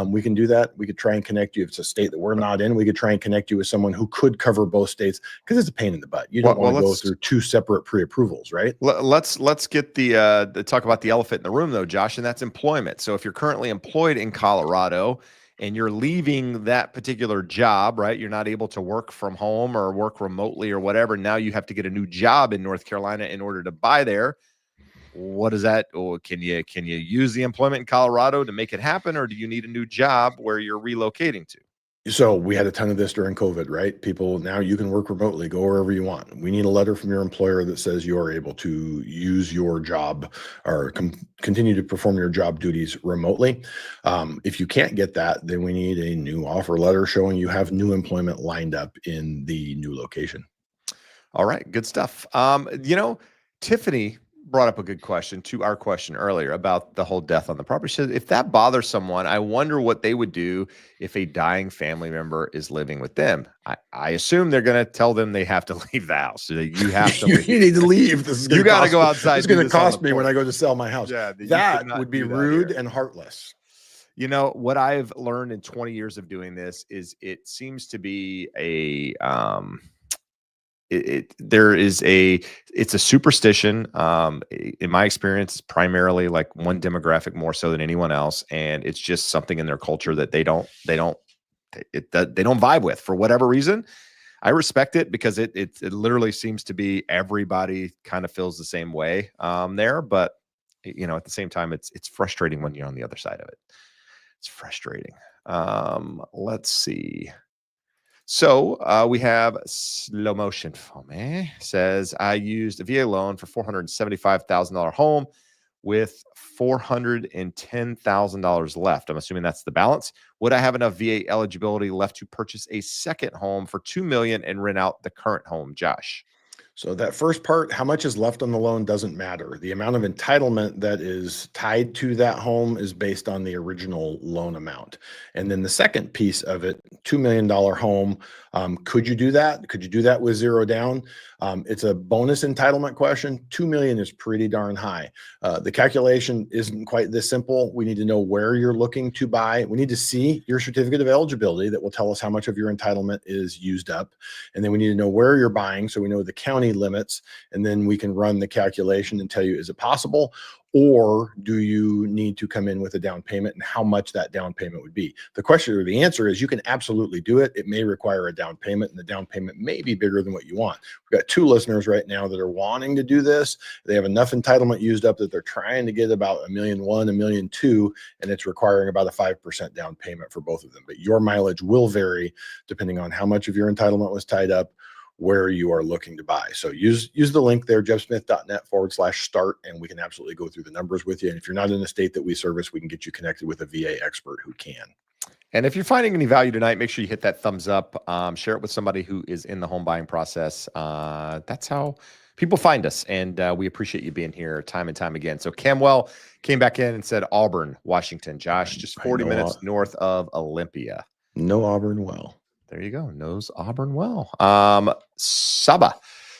we can do that. We could try and connect you. If it's a state that we're not in, we could try and connect you with someone who could cover both states, because it's a pain in the butt. You don't want to go through two separate pre-approvals, right? Let's get the talk about the elephant in the room though, Josh, and that's employment. So if you're currently employed in Colorado and you're leaving that particular job, right? You're not able to work from home or work remotely or whatever. Now you have to get a new job in North Carolina in order to buy there. What is that? Or can you use the employment in Colorado to make it happen, or do you need a new job where you're relocating to? So we had a ton of this during COVID, right? People, now you can work remotely, go wherever you want. We need a letter from your employer that says you are able to use your job or continue to perform your job duties remotely. If you can't get that, then we need a new offer letter showing you have new employment lined up in the new location. All right, good stuff. Tiffany brought up a good question to our question earlier about the whole death on the property. She said, if that bothers someone, I wonder what they would do if a dying family member is living with them. I assume they're going to tell them they have to leave the house. So that you have to leave. You need to leave. This is you got to go outside. It's going to cost me when I go to sell my house. Yeah, that would be rude and heartless. You know, what I've learned in 20 years of doing this is it seems to be a it's a superstition. In my experience, primarily like one demographic more so than anyone else, and it's just something in their culture that they don't vibe with for whatever reason. I respect it because it literally seems to be everybody kind of feels the same way there, but at the same time, it's frustrating when you're on the other side of it. It's frustrating. Let's see. So we have Slow Motion for me. Says, I used a VA loan for $475,000 home with $410,000 left. I'm assuming that's the balance. Would I have enough VA eligibility left to purchase a second home for $2 million and rent out the current home, Josh? So that first part, how much is left on the loan doesn't matter. The amount of entitlement that is tied to that home is based on the original loan amount. And then the second piece of it, $2 million home, could you do that? Could you do that with zero down? It's a bonus entitlement question. $2 million is pretty darn high. The calculation isn't quite this simple. We need to know where you're looking to buy. We need to see your certificate of eligibility that will tell us how much of your entitlement is used up. And then we need to know where you're buying, so we know the county limits, and then we can run the calculation and tell you, is it possible, or do you need to come in with a down payment, and how much that down payment would be? The question or the answer is you can absolutely do it. It may require a down payment, and the down payment may be bigger than what you want. We've got 2 listeners right now that are wanting to do this. They have enough entitlement used up that they're trying to get about $1.1 million, $1.2 million, and it's requiring about a 5% down payment for both of them. But your mileage will vary depending on how much of your entitlement was tied up, where you are looking to buy. So use the link there, jeffsmith.net/start, and we can absolutely go through the numbers with you. And if you're not in a state that we service, we can get you connected with a VA expert who can. And if you're finding any value tonight, make sure you hit that thumbs up, share it with somebody who is in the home buying process. That's how people find us. And we appreciate you being here time and time again. So Camwell came back in and said Auburn, Washington. Josh, just 40 minutes north of Olympia. No Auburn well. There you go. Knows Auburn well. Saba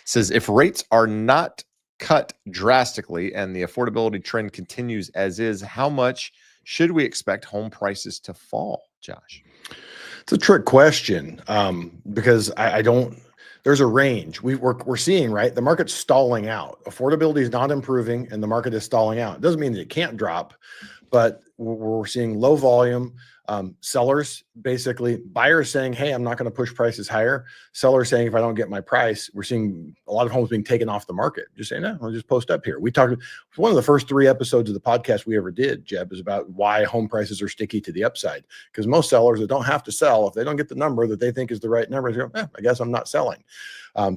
says, if rates are not cut drastically and the affordability trend continues as is, how much should we expect home prices to fall, Josh? It's a trick question because there's a range. We're seeing, right, the market's stalling out. Affordability is not improving, and the market is stalling out. It doesn't mean that it can't drop, but we're seeing low volume. Sellers, basically buyers saying, hey, I'm not going to push prices higher. Sellers saying, if I don't get my price, we're seeing a lot of homes being taken off the market. Just saying, no, I'll just post up here. We talked, one of the first 3 episodes of the podcast we ever did, Jeb, is about why home prices are sticky to the upside. Because most sellers that don't have to sell, if they don't get the number that they think is the right number, they go, I guess I'm not selling.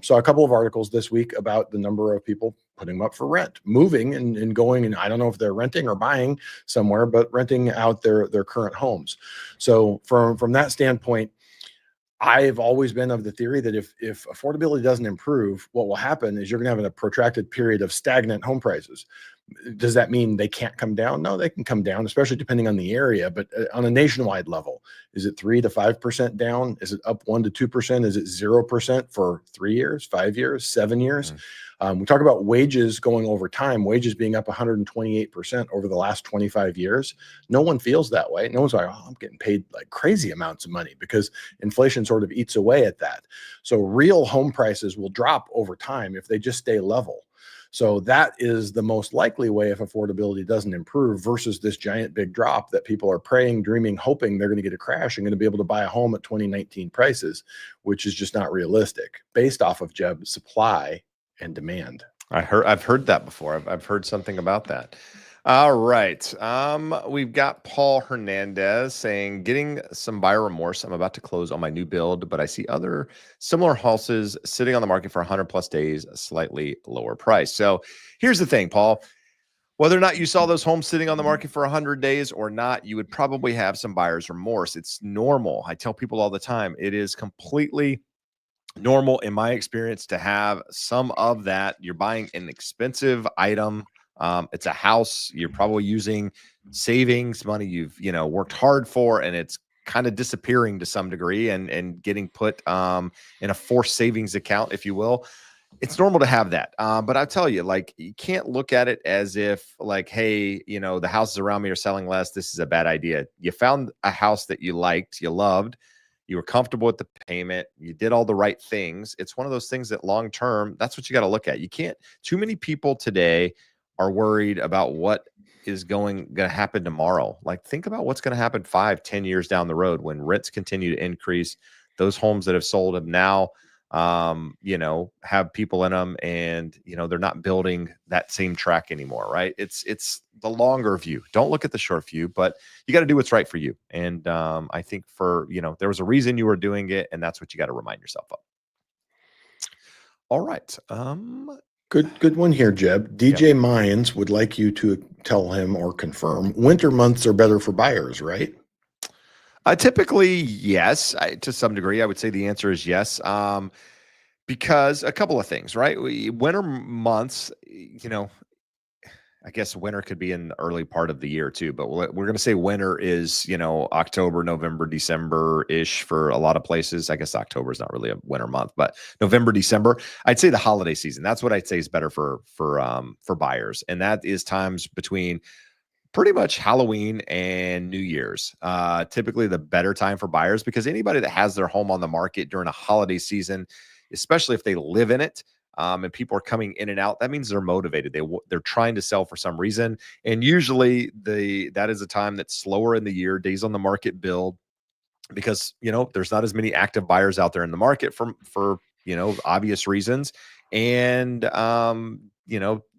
So a couple of articles this week about the number of people putting them up for rent, moving and going, and I don't know if they're renting or buying somewhere, but renting out their current homes. So from that standpoint, I've always been of the theory that if affordability doesn't improve, what will happen is you're going to have a protracted period of stagnant home prices. Does that mean they can't come down? No, they can come down, especially depending on the area. But on a nationwide level, is it 3 to 5% down? Is it up 1 to 2%? Is it 0% for 3 years, 5 years, 7 years? We talk about wages going over time, wages being up 128% over the last 25 years. No one feels that way. No one's like, oh, I'm getting paid like crazy amounts of money, because inflation sort of eats away at that. So real home prices will drop over time if they just stay level. So that is the most likely way if affordability doesn't improve, versus this giant big drop that people are praying, dreaming, hoping they're going to get a crash and going to be able to buy a home at 2019 prices, which is just not realistic based off of Jeb supply and demand. I've heard that before. I've heard something about that. All right. We've got Paul Hernandez saying, getting some buyer remorse. I'm about to close on my new build, but I see other similar houses sitting on the market for 100+ days, a slightly lower price. So here's the thing, Paul. Whether or not you saw those homes sitting on the market for 100 days or not, you would probably have some buyer's remorse. It's normal. I tell people all the time, it is completely normal in my experience to have some of that. You're buying an expensive item. It's a house. You're probably using savings money you've worked hard for, and it's kind of disappearing to some degree and getting put in a forced savings account, if you will. It's normal to have that. But I tell you, like, you can't look at it as if like, hey, the houses around me are selling less. This is a bad idea. You found a house that you liked, you loved, you were comfortable with the payment, you did all the right things. It's one of those things that long term, that's what you got to look at. You can't, too many people today are worried about what is going to happen tomorrow. Like, think about what's going to happen 5-10 years down the road when rents continue to increase. Those homes that have sold have now have people in them, and they're not building that same track anymore, right? It's the longer view. Don't look at the short view, but you got to do what's right for you. And I think there was a reason you were doing it, and that's what you got to remind yourself of. All right. Good one here, Jeb. DJ Mines would like you to tell him or confirm winter months are better for buyers, right? Typically, yes. To some degree, I would say the answer is yes. Because a couple of things, right? Winter months, I guess winter could be in the early part of the year too, but we're going to say winter is, October, November, December-ish for a lot of places. I guess October is not really a winter month, but November, December, I'd say the holiday season. That's what I'd say is better for buyers. And that is times between pretty much Halloween and New Year's. Typically the better time for buyers, because anybody that has their home on the market during a holiday season, especially if they live in it, and people are coming in and out, that means they're motivated. They're trying to sell for some reason. And usually that is a time that's slower in the year. Days on the market build because, there's not as many active buyers out there in the market for obvious reasons. And,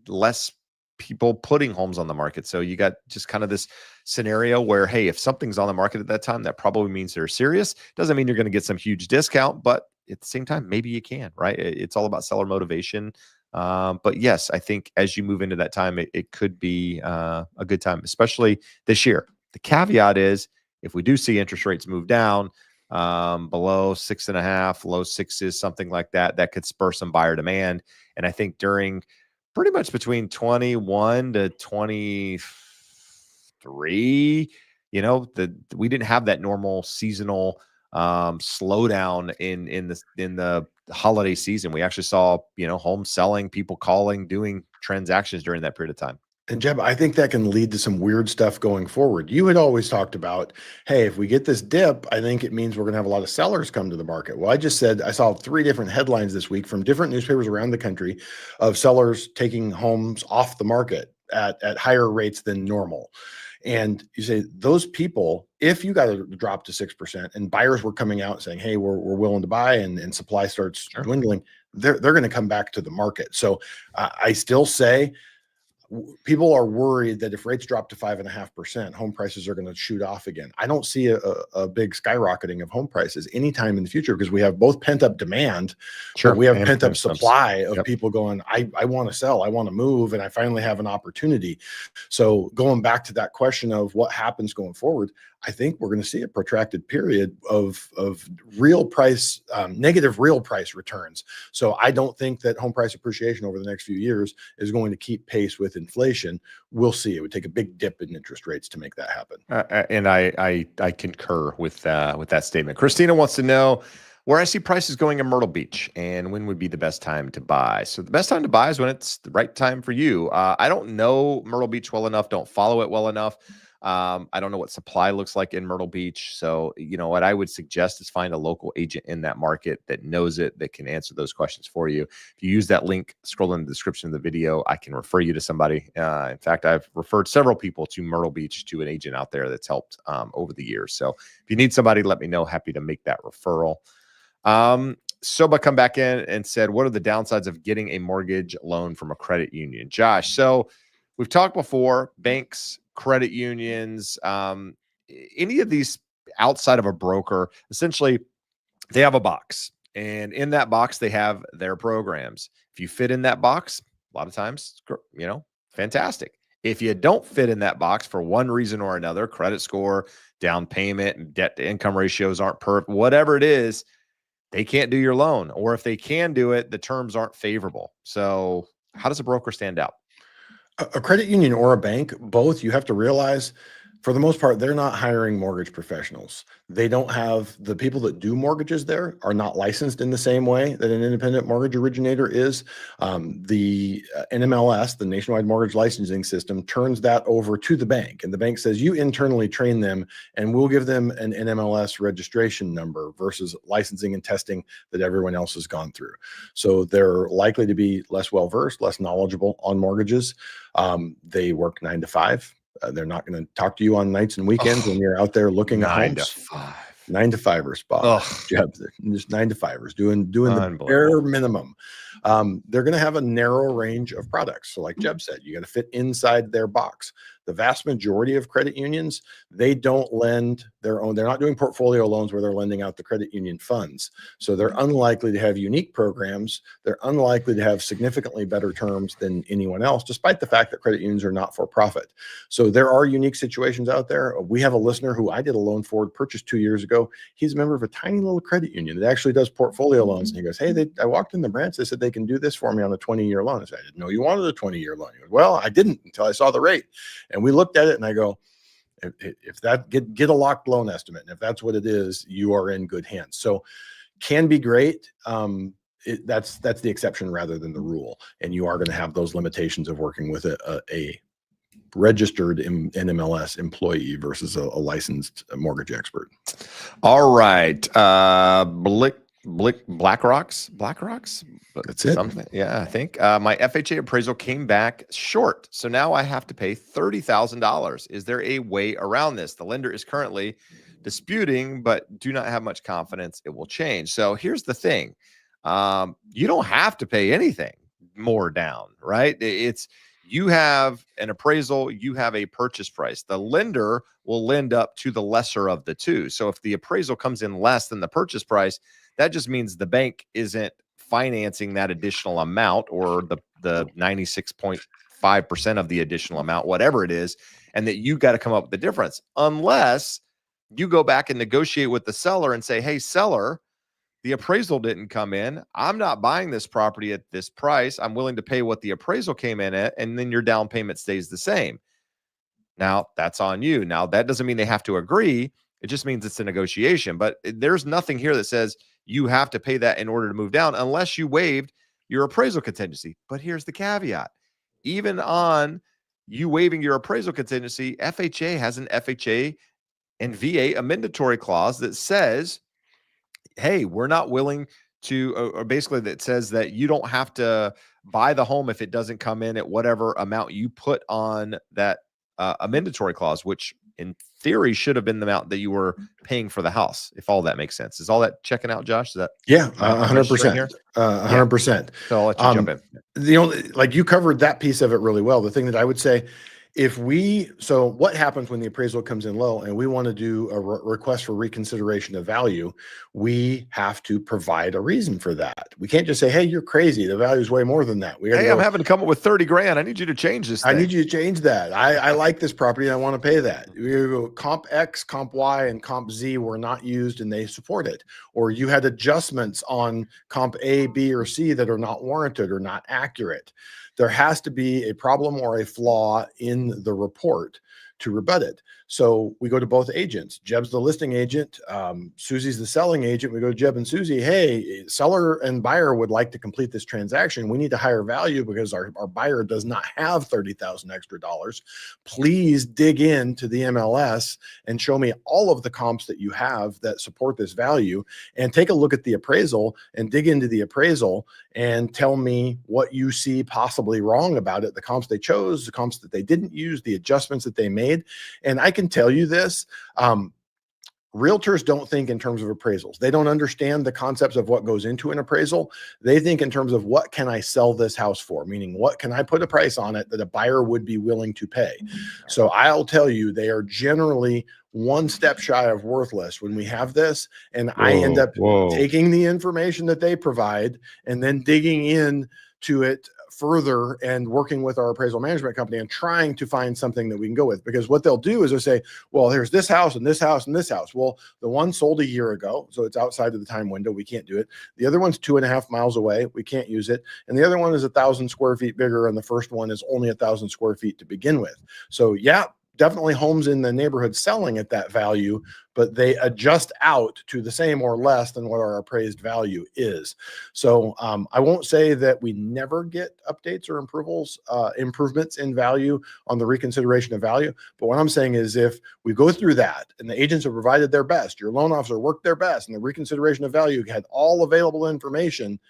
less people putting homes on the market. So you got just kind of this scenario where, hey, if something's on the market at that time, that probably means they're serious. Doesn't mean you're going to get some huge discount, but at the same time, maybe you can, right? It's all about seller motivation. But yes, I think as you move into that time, it could be a good time, especially this year. The caveat is if we do see interest rates move down below 6.5, low sixes, something like that, that could spur some buyer demand. And I think during pretty much between 21 to 23, we didn't have that normal seasonal slowdown in the holiday season. We actually saw, homes selling, people calling, doing transactions during that period of time. And Jeb, I think that can lead to some weird stuff going forward. You had always talked about, hey, if we get this dip, I think it means we're going to have a lot of sellers come to the market. Well, I just said I saw 3 different headlines this week from different newspapers around the country of sellers taking homes off the market at higher rates than normal. And you say those people, if you got a drop to 6% and buyers were coming out saying, hey, we're willing to buy, and supply starts Sure. dwindling, they're going to come back to the market. So I still say people are worried that if rates drop to 5.5%, home prices are going to shoot off again. I don't see a big skyrocketing of home prices anytime in the future because we have both pent up demand, Sure. but we have And pent up potential supply of Yep. people going, I want to sell, I want to move, and I finally have an opportunity. So going back to that question of what happens going forward, I think we're going to see a protracted period of real price, negative real price returns. So I don't think that home price appreciation over the next few years is going to keep pace with inflation. We'll see. It would take a big dip in interest rates to make that happen. And I concur with that statement. Christina wants to know where I see prices going in Myrtle Beach and when would be the best time to buy. So the best time to buy is when it's the right time for you. I don't know Myrtle Beach well enough, don't follow it well enough. I don't know what supply looks like in Myrtle Beach. So, what I would suggest is find a local agent in that market that knows it, that can answer those questions for you. If you use that link, scroll in the description of the video, I can refer you to somebody. In fact, I've referred several people to Myrtle Beach to an agent out there that's helped over the years. So if you need somebody, let me know. Happy to make that referral. Soba come back in and said, what are the downsides of getting a mortgage loan from a credit union? Josh, so we've talked before, banks, credit unions, any of these outside of a broker, essentially they have a box, and in that box, they have their programs. If you fit in that box, a lot of times, fantastic. If you don't fit in that box for one reason or another, credit score, down payment, and debt to income ratios aren't perfect, whatever it is, they can't do your loan. Or if they can do it, the terms aren't favorable. So how does a broker stand out? A credit union or a bank, both, you have to realize for the most part, they're not hiring mortgage professionals. They don't have the people that do mortgages there are not licensed in the same way that an independent mortgage originator is. The NMLS, the Nationwide Mortgage Licensing System, turns that over to the bank. And the bank says, you internally train them and we'll give them an NMLS registration number versus licensing and testing that everyone else has gone through. So they're likely to be less well-versed, less knowledgeable on mortgages. They work 9 to 5. They're not going to talk to you on nights and weekends when you're out there looking at 9 homes. to 5. 9 to 5ers, Bob. Just 9 to 5ers doing the bare minimum. They're going to have a narrow range of products. So like Jeb said, you got to fit inside their box. The vast majority of credit unions, they don't lend their own. They're not doing portfolio loans where they're lending out the credit union funds. So they're unlikely to have unique programs. They're unlikely to have significantly better terms than anyone else, despite the fact that credit unions are not for profit. So there are unique situations out there. We have a listener who I did a loan for, purchased 2 years ago. He's a member of a tiny little credit union that actually does portfolio loans. And he goes, hey, I walked in the branch. They said they can do this for me on a 20-year loan. I said, I didn't know you wanted a 20-year loan. He goes, well, I didn't until I saw the rate. And we looked at it and I go, if that get a locked loan estimate, and if that's what it is, you are in good hands. So can be great. That's the exception rather than the rule. And you are going to have those limitations of working with a registered NMLS employee versus a licensed mortgage expert. All right. BlackRock's. That's it. Something. Yeah, I think my FHA appraisal came back short. So now I have to pay $30,000. Is there a way around this? The lender is currently disputing, but do not have much confidence it will change. So here's the thing. You don't have to pay anything more down, right? You have an appraisal, you have a purchase price. The lender will lend up to the lesser of the two. So if the appraisal comes in less than the purchase price, that just means the bank isn't financing that additional amount or the 96.5% of the additional amount, whatever it is, and that you got to come up with the difference. Unless you go back and negotiate with the seller and say, hey, seller, the appraisal didn't come in. I'm not buying this property at this price. I'm willing to pay what the appraisal came in at, and then your down payment stays the same. Now, that's on you. Now, that doesn't mean they have to agree. It just means it's a negotiation. But there's nothing here that says you have to pay that in order to move down unless you waived your appraisal contingency. But here's the caveat. Even on you waiving your appraisal contingency, FHA has an FHA and VA amendatory clause that says, hey, we're not willing to, or basically that says that you don't have to buy the home if it doesn't come in at whatever amount you put on that amendatory clause, which in theory should have been the amount that you were paying for the house, if all that makes sense. Is all that checking out, Josh? Is that 100%, 100%. So I'll let you jump in. The only, like, you covered that piece of it really well. The thing that I would say, so what happens when the appraisal comes in low and we want to do a request for reconsideration of value? We have to provide a reason for that. We can't just say, hey, you're crazy, the value is way more than that. Hey, I'm having to come up with 30 grand. I need you to change this thing. I need you to change that. I like this property and I want to pay that. Comp X, Comp Y, and Comp Z were not used and they support it. Or you had adjustments on Comp A, B, or C that are not warranted or not accurate. There has to be a problem or a flaw in the report to rebut it. So we go to both agents. Jeb's the listing agent. Susie's the selling agent. We go to Jeb and Susie. Hey, seller and buyer would like to complete this transaction. We need a higher value because our buyer does not have $30,000 extra dollars. Please dig into the MLS and show me all of the comps that you have that support this value, and take a look at the appraisal and dig into the appraisal and tell me what you see possibly wrong about it, the comps they chose, the comps that they didn't use, the adjustments that they made. And I can tell you this, realtors don't think in terms of appraisals. They don't understand the concepts of what goes into an appraisal. They think in terms of, what can I sell this house for? Meaning, what can I put a price on it that a buyer would be willing to pay? So I'll tell you, they are generally one step shy of worthless when we have this. And I end up taking the information that they provide and then digging in to it further and working with our appraisal management company and trying to find something that we can go with. Because what they'll do is they'll say, well, there's this house and this house and this house. Well, the one sold a year ago, so it's outside of the time window. We can't do it. The other one's 2.5 miles away. We can't use it. And the other one is 1,000 square feet bigger. And the first one is only 1,000 square feet to begin with. So yeah, definitely homes in the neighborhood selling at that value, but they adjust out to the same or less than what our appraised value is. So I won't say that we never get updates or improvements in value on the reconsideration of value. But what I'm saying is, if we go through that and the agents have provided their best, your loan officer worked their best, and the reconsideration of value had all available information,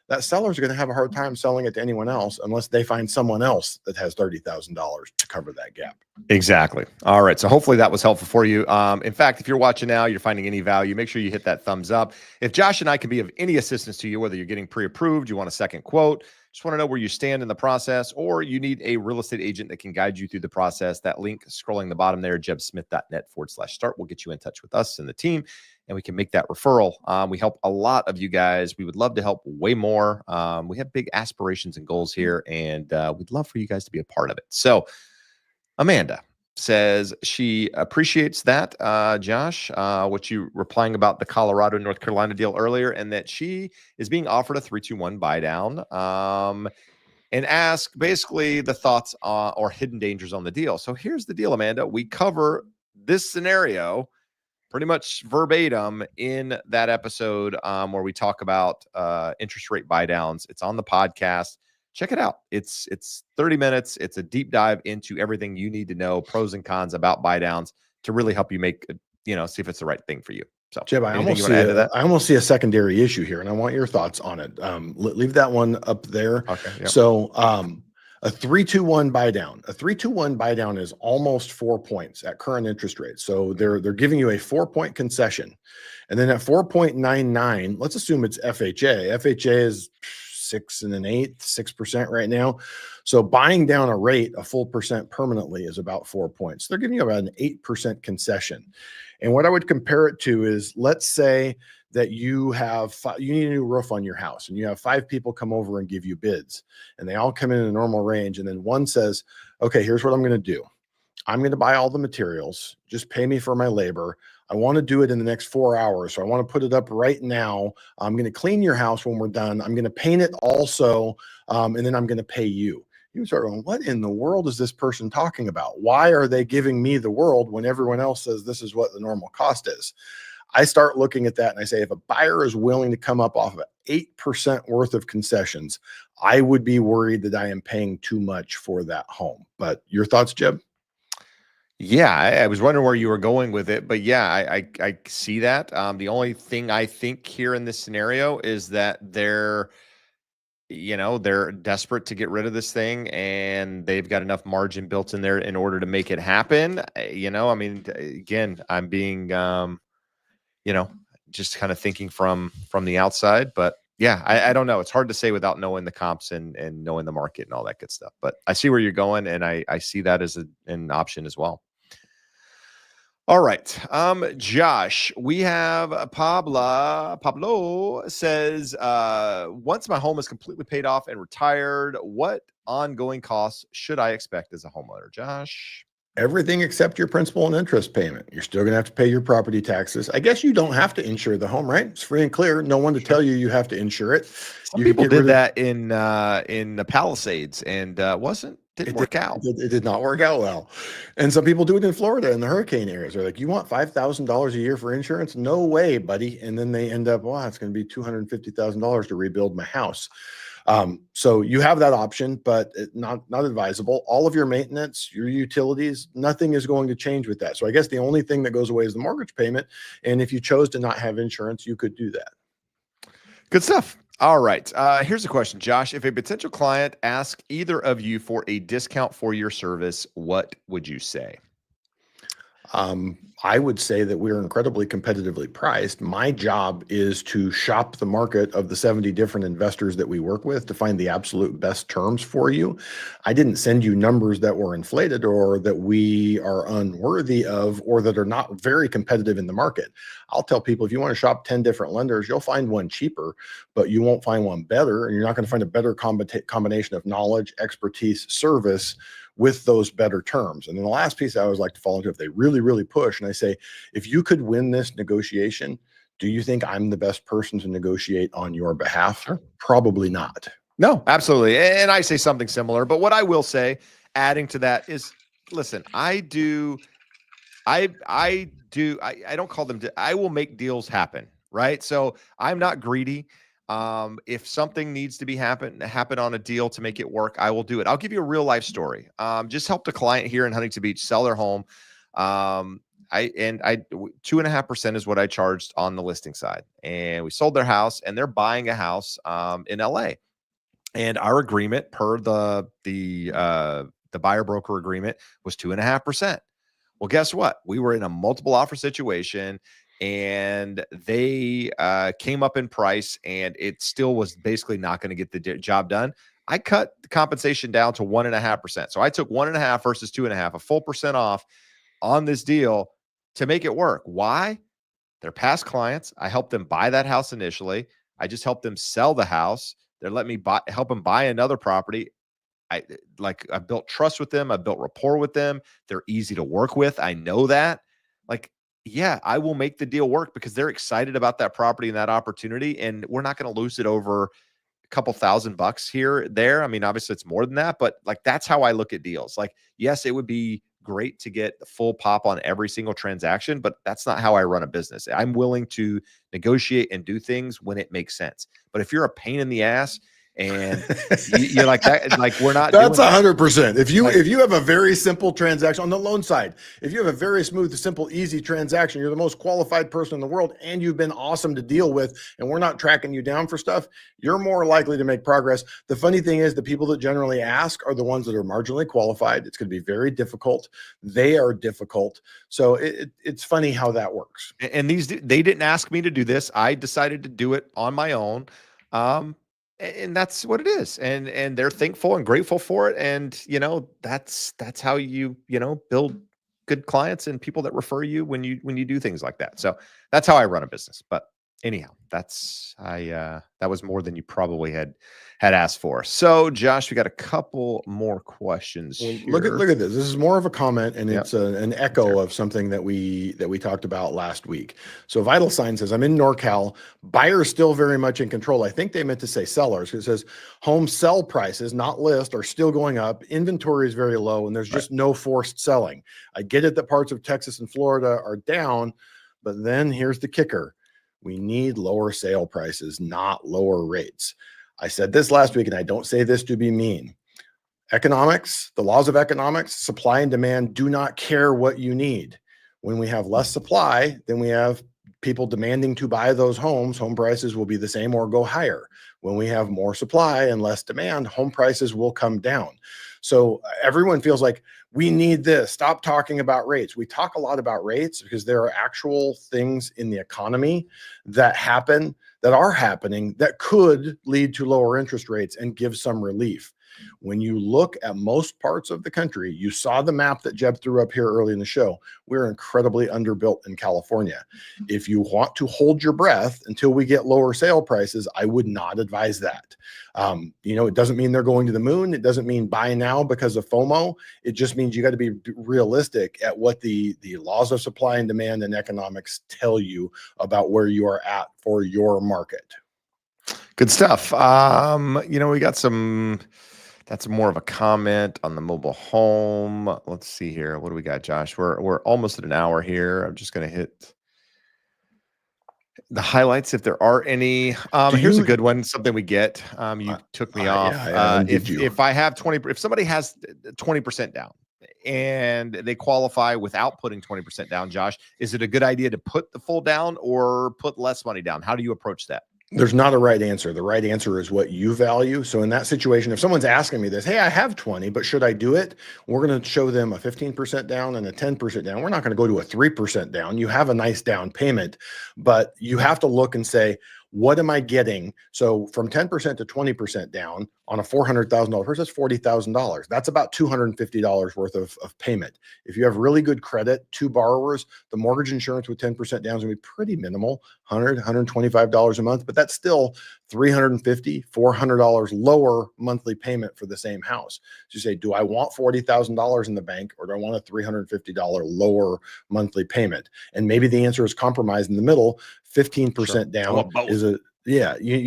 that sellers are going to have a hard time selling it to anyone else unless they find someone else that has $30,000 to cover that gap. Exactly. All right. So hopefully that was helpful for you. In fact, if you're watching now, you're finding any value, make sure you hit that thumbs up. If Josh and I can be of any assistance to you, whether you're getting pre-approved, you want a second quote, just want to know where you stand in the process, or you need a real estate agent that can guide you through the process, that link scrolling the bottom there, jebsmith.net/start, will get you in touch with us and the team, and we can make that referral. We help a lot of you guys. We would love to help way more. We have big aspirations and goals here, and we'd love for you guys to be a part of it. So Amanda says she appreciates that, Josh, what you replying about the Colorado, North Carolina deal earlier, and that she is being offered a 3-2-1 buy down, and ask basically the thoughts or hidden dangers on the deal. So here's the deal, Amanda. We cover this scenario pretty much verbatim in that episode where we talk about interest rate buy downs. It's on the podcast. Check it out. It's 30 minutes. It's a deep dive into everything you need to know, pros and cons about buy downs, to really help you make, see if it's the right thing for you. So, Jeb, I almost see a secondary issue here, and I want your thoughts on it. Leave that one up there. Okay. Yep. So a 3-2-1 buy down. A 3-2-1 buy down is almost 4 points at current interest rates. So they're giving you a 4-point concession. And then at 4.99, let's assume it's FHA. FHA is 6 1/8, 6% right now. So buying down a rate a full percent permanently is about 4 points. They're giving you about an 8% concession. And what I would compare it to is, let's say that you need a new roof on your house, and you have 5 people come over and give you bids, and they all come in a normal range. And then one says, okay, here's what I'm going to do. I'm going to buy all the materials. Just pay me for my labor. I want to do it in the next 4 hours. So I want to put it up right now. I'm going to clean your house when we're done. I'm going to paint it also. And then I'm going to pay you. You start going, what in the world is this person talking about? Why are they giving me the world when everyone else says this is what the normal cost is? I start looking at that and I say, if a buyer is willing to come up off of 8% worth of concessions, I would be worried that I am paying too much for that home. But your thoughts, Jeb? Yeah, I was wondering where you were going with it, but yeah, I see that. The only thing I think here in this scenario is that they're desperate to get rid of this thing, and they've got enough margin built in there in order to make it happen. I mean, again, I'm being, just kind of thinking from the outside, but yeah, I don't know. It's hard to say without knowing the comps and knowing the market and all that good stuff. But I see where you're going, and I see that as an option as well. All right. Josh, we have Pablo says, once my home is completely paid off and retired, what ongoing costs should I expect as a homeowner? Josh? Everything except your principal and interest payment. You're still going to have to pay your property taxes. I guess you don't have to insure the home, right? It's free and clear. No one to tell you have to insure it. Some people did that in the Palisades, and didn't work out. It did not work out well. And some people do it in Florida in the hurricane areas. They're like, you want $5,000 a year for insurance? No way, buddy. And then they end up, wow, it's going to be $250,000 to rebuild my house. So you have that option, but not advisable. All of your maintenance, your utilities, nothing is going to change with that. So I guess the only thing that goes away is the mortgage payment. And if you chose to not have insurance, you could do that. Good stuff. All right. Here's a question, Josh. If a potential client asks either of you for a discount for your service, what would you say? I would say that we're incredibly competitively priced. My job is to shop the market of the 70 different investors that we work with to find the absolute best terms for you. I didn't send you numbers that were inflated or that we are unworthy of or that are not very competitive in the market. I'll tell people, if you want to shop 10 different lenders, you'll find one cheaper, but you won't find one better. And you're not going to find a better combination of knowledge, expertise, service with those better terms. And then the last piece I always like to fall into, if they really, really push, and I say, if you could win this negotiation, do you think I'm the best person to negotiate on your behalf? Sure. Probably not. No, absolutely. And I say something similar, but what I will say, adding to that is, listen, I don't call them, I will make deals happen. Right. So I'm not greedy. If something needs to be happen on a deal to make it work, I will do it. I'll give you a real life story. Just helped a client here in Huntington Beach sell their home. 2.5% is what I charged on the listing side, and we sold their house, and they're buying a house in LA. And our agreement per the buyer broker agreement was 2.5%. Well, guess what? We were in a multiple offer situation, and they came up in price, and it still was basically not going to get the job done. I cut the compensation down to 1.5%. So I took 1.5 versus 2.5, a full percent off on this deal to make it work. Why? They're past clients. I helped them buy that house initially. I just helped them sell the house. They're letting me help them buy another property. I built trust with them. I built rapport with them. They're easy to work with. I know that. Yeah, I will make the deal work because they're excited about that property and that opportunity. And we're not going to lose it over a couple $1,000 here, there. I mean, obviously it's more than that, but that's how I look at deals. Yes, it would be great to get the full pop on every single transaction, but that's not how I run a business. I'm willing to negotiate and do things when it makes sense. But if you're a pain in the ass and you're like that, we're not. That's 100%. If you have a very simple transaction on the loan side, if you have a very smooth, simple, easy transaction, you're the most qualified person in the world, and you've been awesome to deal with, and we're not tracking you down for stuff, you're more likely to make progress. The funny thing is, the people that generally ask are the ones that are marginally qualified. It's going to be very difficult. They are difficult. So it's funny how that works. And they didn't ask me to do this. I decided to do it on my own. And that's what it is. And they're thankful and grateful for it. And, that's how you build good clients and people that refer you when you do things like that. So that's how I run a business. But anyhow, that was more than you probably had asked for. So Josh, we got a couple more questions here. Look at this. This is more of a comment, and it's an echo of something that we talked about last week. So Vital Sign says, I'm in NorCal. Buyers still very much in control. I think they meant to say sellers. It says home sell prices, not list, are still going up. Inventory is very low, and there's just no forced selling. I get it that parts of Texas and Florida are down, But then here's the kicker. We need lower sale prices, not lower rates. I said this last week, and I don't say this to be mean. Economics, the laws of economics, supply and demand do not care what you need. When we have less supply, then we have people demanding to buy those homes. Home prices will be the same or go higher. When we have more supply and less demand, home prices will come down. So everyone feels like we need this. Stop talking about rates. We talk a lot about rates because there are actual things in the economy that happen, that are happening, that could lead to lower interest rates and give some relief. When you look at most parts of the country, you saw the map that Jeb threw up here early in the show. We're incredibly underbuilt in California. If you want to hold your breath until we get lower sale prices, I would not advise that. It doesn't mean they're going to the moon. It doesn't mean buy now because of FOMO. It just means you got to be realistic at what the laws of supply and demand and economics tell you about where you are at for your market. Good stuff. We got some. That's more of a comment on the mobile home. Let's see here. What do we got, Josh? We're almost at an hour here. I'm just going to hit the highlights if there are any. Here's a good one. Something we get. You took me off. If I have 20, if somebody has 20% down and they qualify without putting 20% down, Josh, is it a good idea to put the full down or put less money down? How do you approach that? There's not a right answer. The right answer is what you value. So in that situation, if someone's asking me this, hey, I have 20, but should I do it? We're going to show them a 15% down and a 10% down. We're not going to go to a 3% down. You have a nice down payment, but you have to look and say, what am I getting? So from 10% to 20% down on a $400,000 purchase, that's $40,000. That's about $250 worth of payment. If you have really good credit, 2 borrowers, the mortgage insurance with 10% down is going to be pretty minimal, $100, $125 a month, but that's still $350, $400 lower monthly payment for the same house. So you say, do I want $40,000 in the bank or do I want a $350 lower monthly payment? And maybe the answer is compromise in the middle. 15% down is you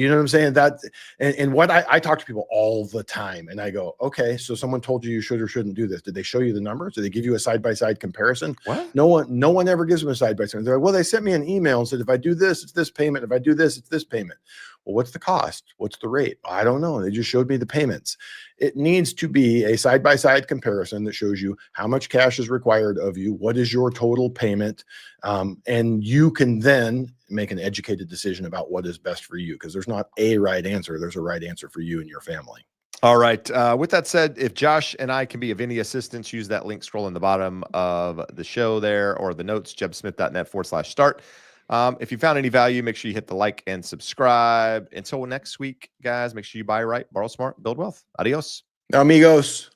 know what I'm saying? That and what I talk to people all the time and I go, okay, so someone told you should or shouldn't do this. Did they show you the numbers? Did they give you a side-by-side comparison? What? No one ever gives them a side-by-side. They're like, well, they sent me an email and said, if I do this, it's this payment. If I do this, it's this payment. Well, what's the cost? What's the rate? I don't know. They just showed me the payments. It needs to be a side-by-side comparison that shows you how much cash is required of you, what is your total payment, and you can then make an educated decision about what is best for you, because there's not a right answer. There's a right answer for you and your family. All right. With that said, if Josh and I can be of any assistance, use that link scroll in the bottom of the show there or the notes, jebsmith.net/start. If you found any value, make sure you hit the like and subscribe. Until next week, guys, make sure you buy right, borrow smart, build wealth. Adios. Amigos.